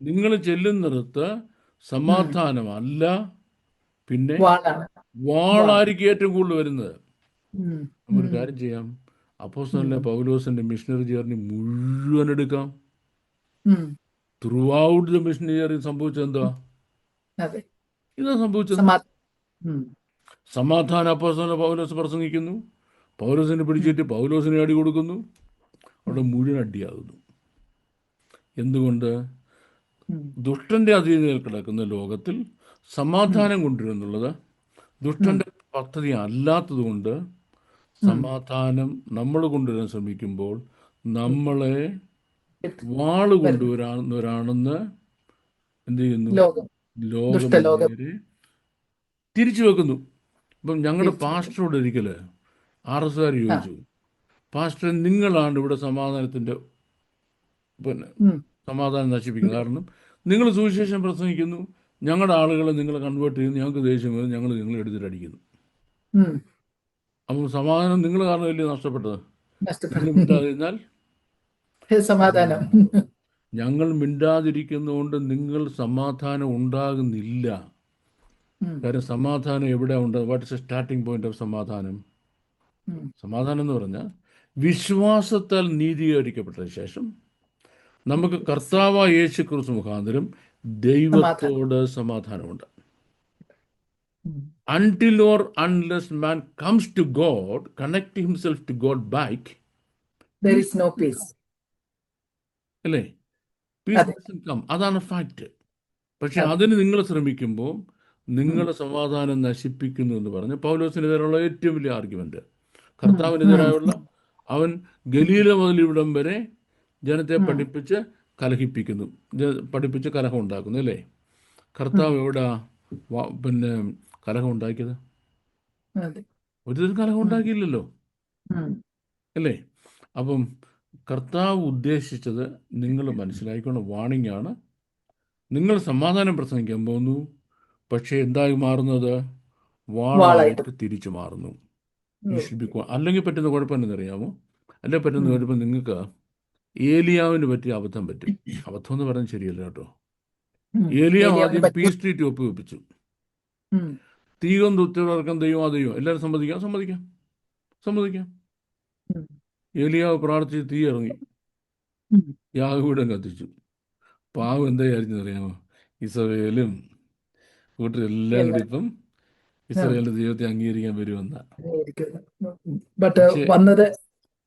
നിങ്ങൾ ചെല്ലുന്നിടത്ത് സമാധാനമല്ല, പിന്നെ വാളായിരിക്കും ഏറ്റവും കൂടുതൽ വരുന്നത്. നമുക്കൊരു കാര്യം ചെയ്യാം, അപ്പോസ്തലനായ പൗലോസിന്റെ മിഷണറി ജേർണി മുഴുവൻ എടുക്കാം. ഉം. Through out the missionary journey സംഭവിച്ചത് എന്താ? അതെ. ഇതാ സംഭവിച്ചത്. ഉം. സമാധാനം അപ്പോസ്തലനായ പൗലോസ് പ്രസംഗിക്കുന്നു, പൗലോസിനെ പിടിച്ചിട്ട് പൗലോസിനെ അടി കൊടുക്കുന്നു, അവിടെ മുഴുവൻ അടിയാകുന്നു. എന്തുകൊണ്ട്? ദുഷ്ടന്റെ അധീനതയിൽ കിടക്കുന്ന ലോകത്തിൽ സമാധാനം കൊണ്ടുവരുന്നുള്ളത് ദുഷ്ടന്റെ പദ്ധതി അല്ലാത്തത് കൊണ്ട് സമാധാനം നമ്മൾ കൊണ്ടുവരാൻ ശ്രമിക്കുമ്പോൾ നമ്മളെ വാള് കൊണ്ടുവരാണെന്ന് എന്ത് ചെയ്യുന്നു? ലോകം നേരെ തിരിച്ചു വെക്കുന്നു. ഇപ്പം ഞങ്ങളുടെ പാസ്റ്ററോട് ഒരിക്കല് RSകാർ ചോദിച്ചു, പാസ്റ്റർ നിങ്ങളാണ് ഇവിടെ സമാധാനത്തിന്റെ സമാധാനം നശിപ്പിക്കുന്നത്. കാരണം നിങ്ങൾ സുവിശേഷം പ്രസംഗിക്കുന്നു, ഞങ്ങളുടെ ആളുകളെ നിങ്ങൾ കൺവേർട്ട് ചെയ്യുന്നു, ഞങ്ങൾക്ക് ദേഷ്യം വരും, ഞങ്ങൾ നിങ്ങളെ എടുത്തിട്ട് അടിക്കുന്നു. അപ്പം സമാധാനം നിങ്ങൾ കാരണമല്ലേ നഷ്ടപ്പെട്ടത്? നിങ്ങൾ മിണ്ടാതിരുന്നാൽ സമാധാനം. ഞങ്ങൾ മിണ്ടാതിരിക്കുന്നതുകൊണ്ട് നിങ്ങൾ സമാധാനം ഉണ്ടാകുന്നില്ല. കാര്യം സമാധാനം എവിടെ ഉണ്ട്? What is A starting point of സമാധാനം? സമാധാനം എന്ന് പറഞ്ഞാൽ വിശ്വാസത്താൽ നീതീകരിക്കപ്പെട്ടതിന് ശേഷം നമുക്ക് കർത്താവായ യേശു ക്രിസ്തു മുഖാന്തരം ദൈവത്തോട് സമാധാനമുണ്ട്. Until or unless man comes to God, connect himself to God back, there is no peace. അല്ലേ? Peace doesn't come. അതാണ് ഫാക്ട്. പക്ഷെ അതിന് നിങ്ങൾ ശ്രമിക്കുമ്പോൾ നിങ്ങളെ സമാധാനം നശിപ്പിക്കുന്നു എന്ന് പറഞ്ഞ് പൗലോസിനെതിരെയുള്ള ഏറ്റവും വലിയ ആർഗ്യുമെന്റ്, കർത്താവിനെതിരായുള്ള, അവൻ ഗലീല മുതൽ ഇവിടം വരെ ജനത്തെ പഠിപ്പിച്ച് കലഹിപ്പിക്കുന്നു, പഠിപ്പിച്ച് കലഹം ഉണ്ടാക്കുന്നു. അല്ലേ? കർത്താവ് എവിടെ പിന്നെ കലഹം ഉണ്ടാക്കിയത്? ഒരു കലഹം ഉണ്ടാക്കിയില്ലല്ലോ. അല്ലേ? അപ്പം കർത്താവ് ഉദ്ദേശിച്ചത് നിങ്ങൾ മനസ്സിലാക്കിക്കൊണ്ട് വാണിംഗ് ആണ്. നിങ്ങൾ സമാധാനം പ്രസംഗിക്കാൻ പോകുന്നു, പക്ഷെ എന്തായി മാറുന്നത്? വാളായിട്ട് തിരിച്ചു മാറുന്നു. അല്ലെങ്കിൽ പറ്റുന്ന കുഴപ്പം എന്തെന്നറിയാമോ? അല്ലെങ്കിൽ പറ്റുന്ന കുഴപ്പം നിങ്ങൾക്ക് ഏലിയാവിന് പറ്റിയ അബദ്ധം പറ്റും. അബദ്ധം എന്ന് പറയുന്നത് ശരിയല്ല കേട്ടോ. ഏലിയാവ് ആദ്യം പീസ് ട്രീറ്റ് ഒപ്പുവെപ്പിച്ചു. തീകം തുത്തിവർക്കം ദൈവം എല്ലാവരും സമ്മതിക്കാം. ഏലിയാവ് പ്രാർത്ഥിച്ച് തീ ഇറങ്ങി, യാഗപീഠം കത്തിച്ചു. പാവം എന്താ വിചാരിച്ചെന്നറിയാമോ? ഇസ്രായേലും കൂട്ടരെല്ലാം കൂടി ഇപ്പം ഇസ്രായേലിന്റെ ദൈവത്തെ അംഗീകരിക്കാൻ വരുമെന്ന.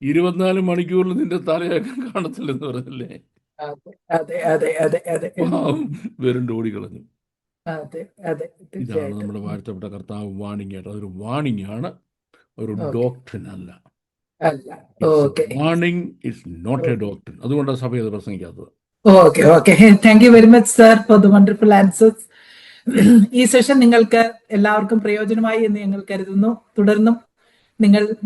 24 മണിക്കൂറിൽ നിന്റെ തലയാക്കാൻ കാണത്തില്ലെന്ന് പറഞ്ഞല്ലേ? വെറും ഓടിക്കളഞ്ഞു. ഇതാണ് നമ്മുടെ വാഴ്ത്തപ്പെട്ട കർത്താവ് വാണിംഗ് ആയിട്ട്. അതൊരു വാണിംഗ് ആണ്, ഒരു ഡോക്ട്രിൻ അല്ല. Warning is not a doctrine. അതുകൊണ്ടാണ് സഭ അത് പ്രസംഗിക്കാത്തത്. Okay. Thank you very much sir for the wonderful answers. ഈ സെഷൻ നിങ്ങൾക്ക് എല്ലാവർക്കും പ്രയോജനമായി എന്ന് ഞങ്ങൾ കരുതുന്നു. തുടർന്നും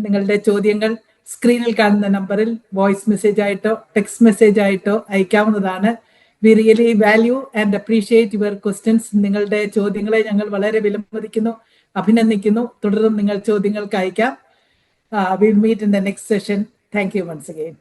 നിങ്ങളുടെ ചോദ്യങ്ങൾ സ്ക്രീനിൽ കാണുന്ന നമ്പറിൽ വോയിസ് മെസ്സേജ് ആയിട്ടോ ടെക്സ്റ്റ് മെസ്സേജ് ആയിട്ടോ അയക്കാവുന്നതാണ്. We really value and appreciate your questions. നിങ്ങളുടെ ചോദ്യങ്ങളെ ഞങ്ങൾ വളരെ വിലമതിക്കുന്നു, അഭിനന്ദിക്കുന്നു. തുടർന്നും നിങ്ങൾ ചോദ്യങ്ങൾക്ക് അയക്കാം. We'll meet in the next session. Thank you once again.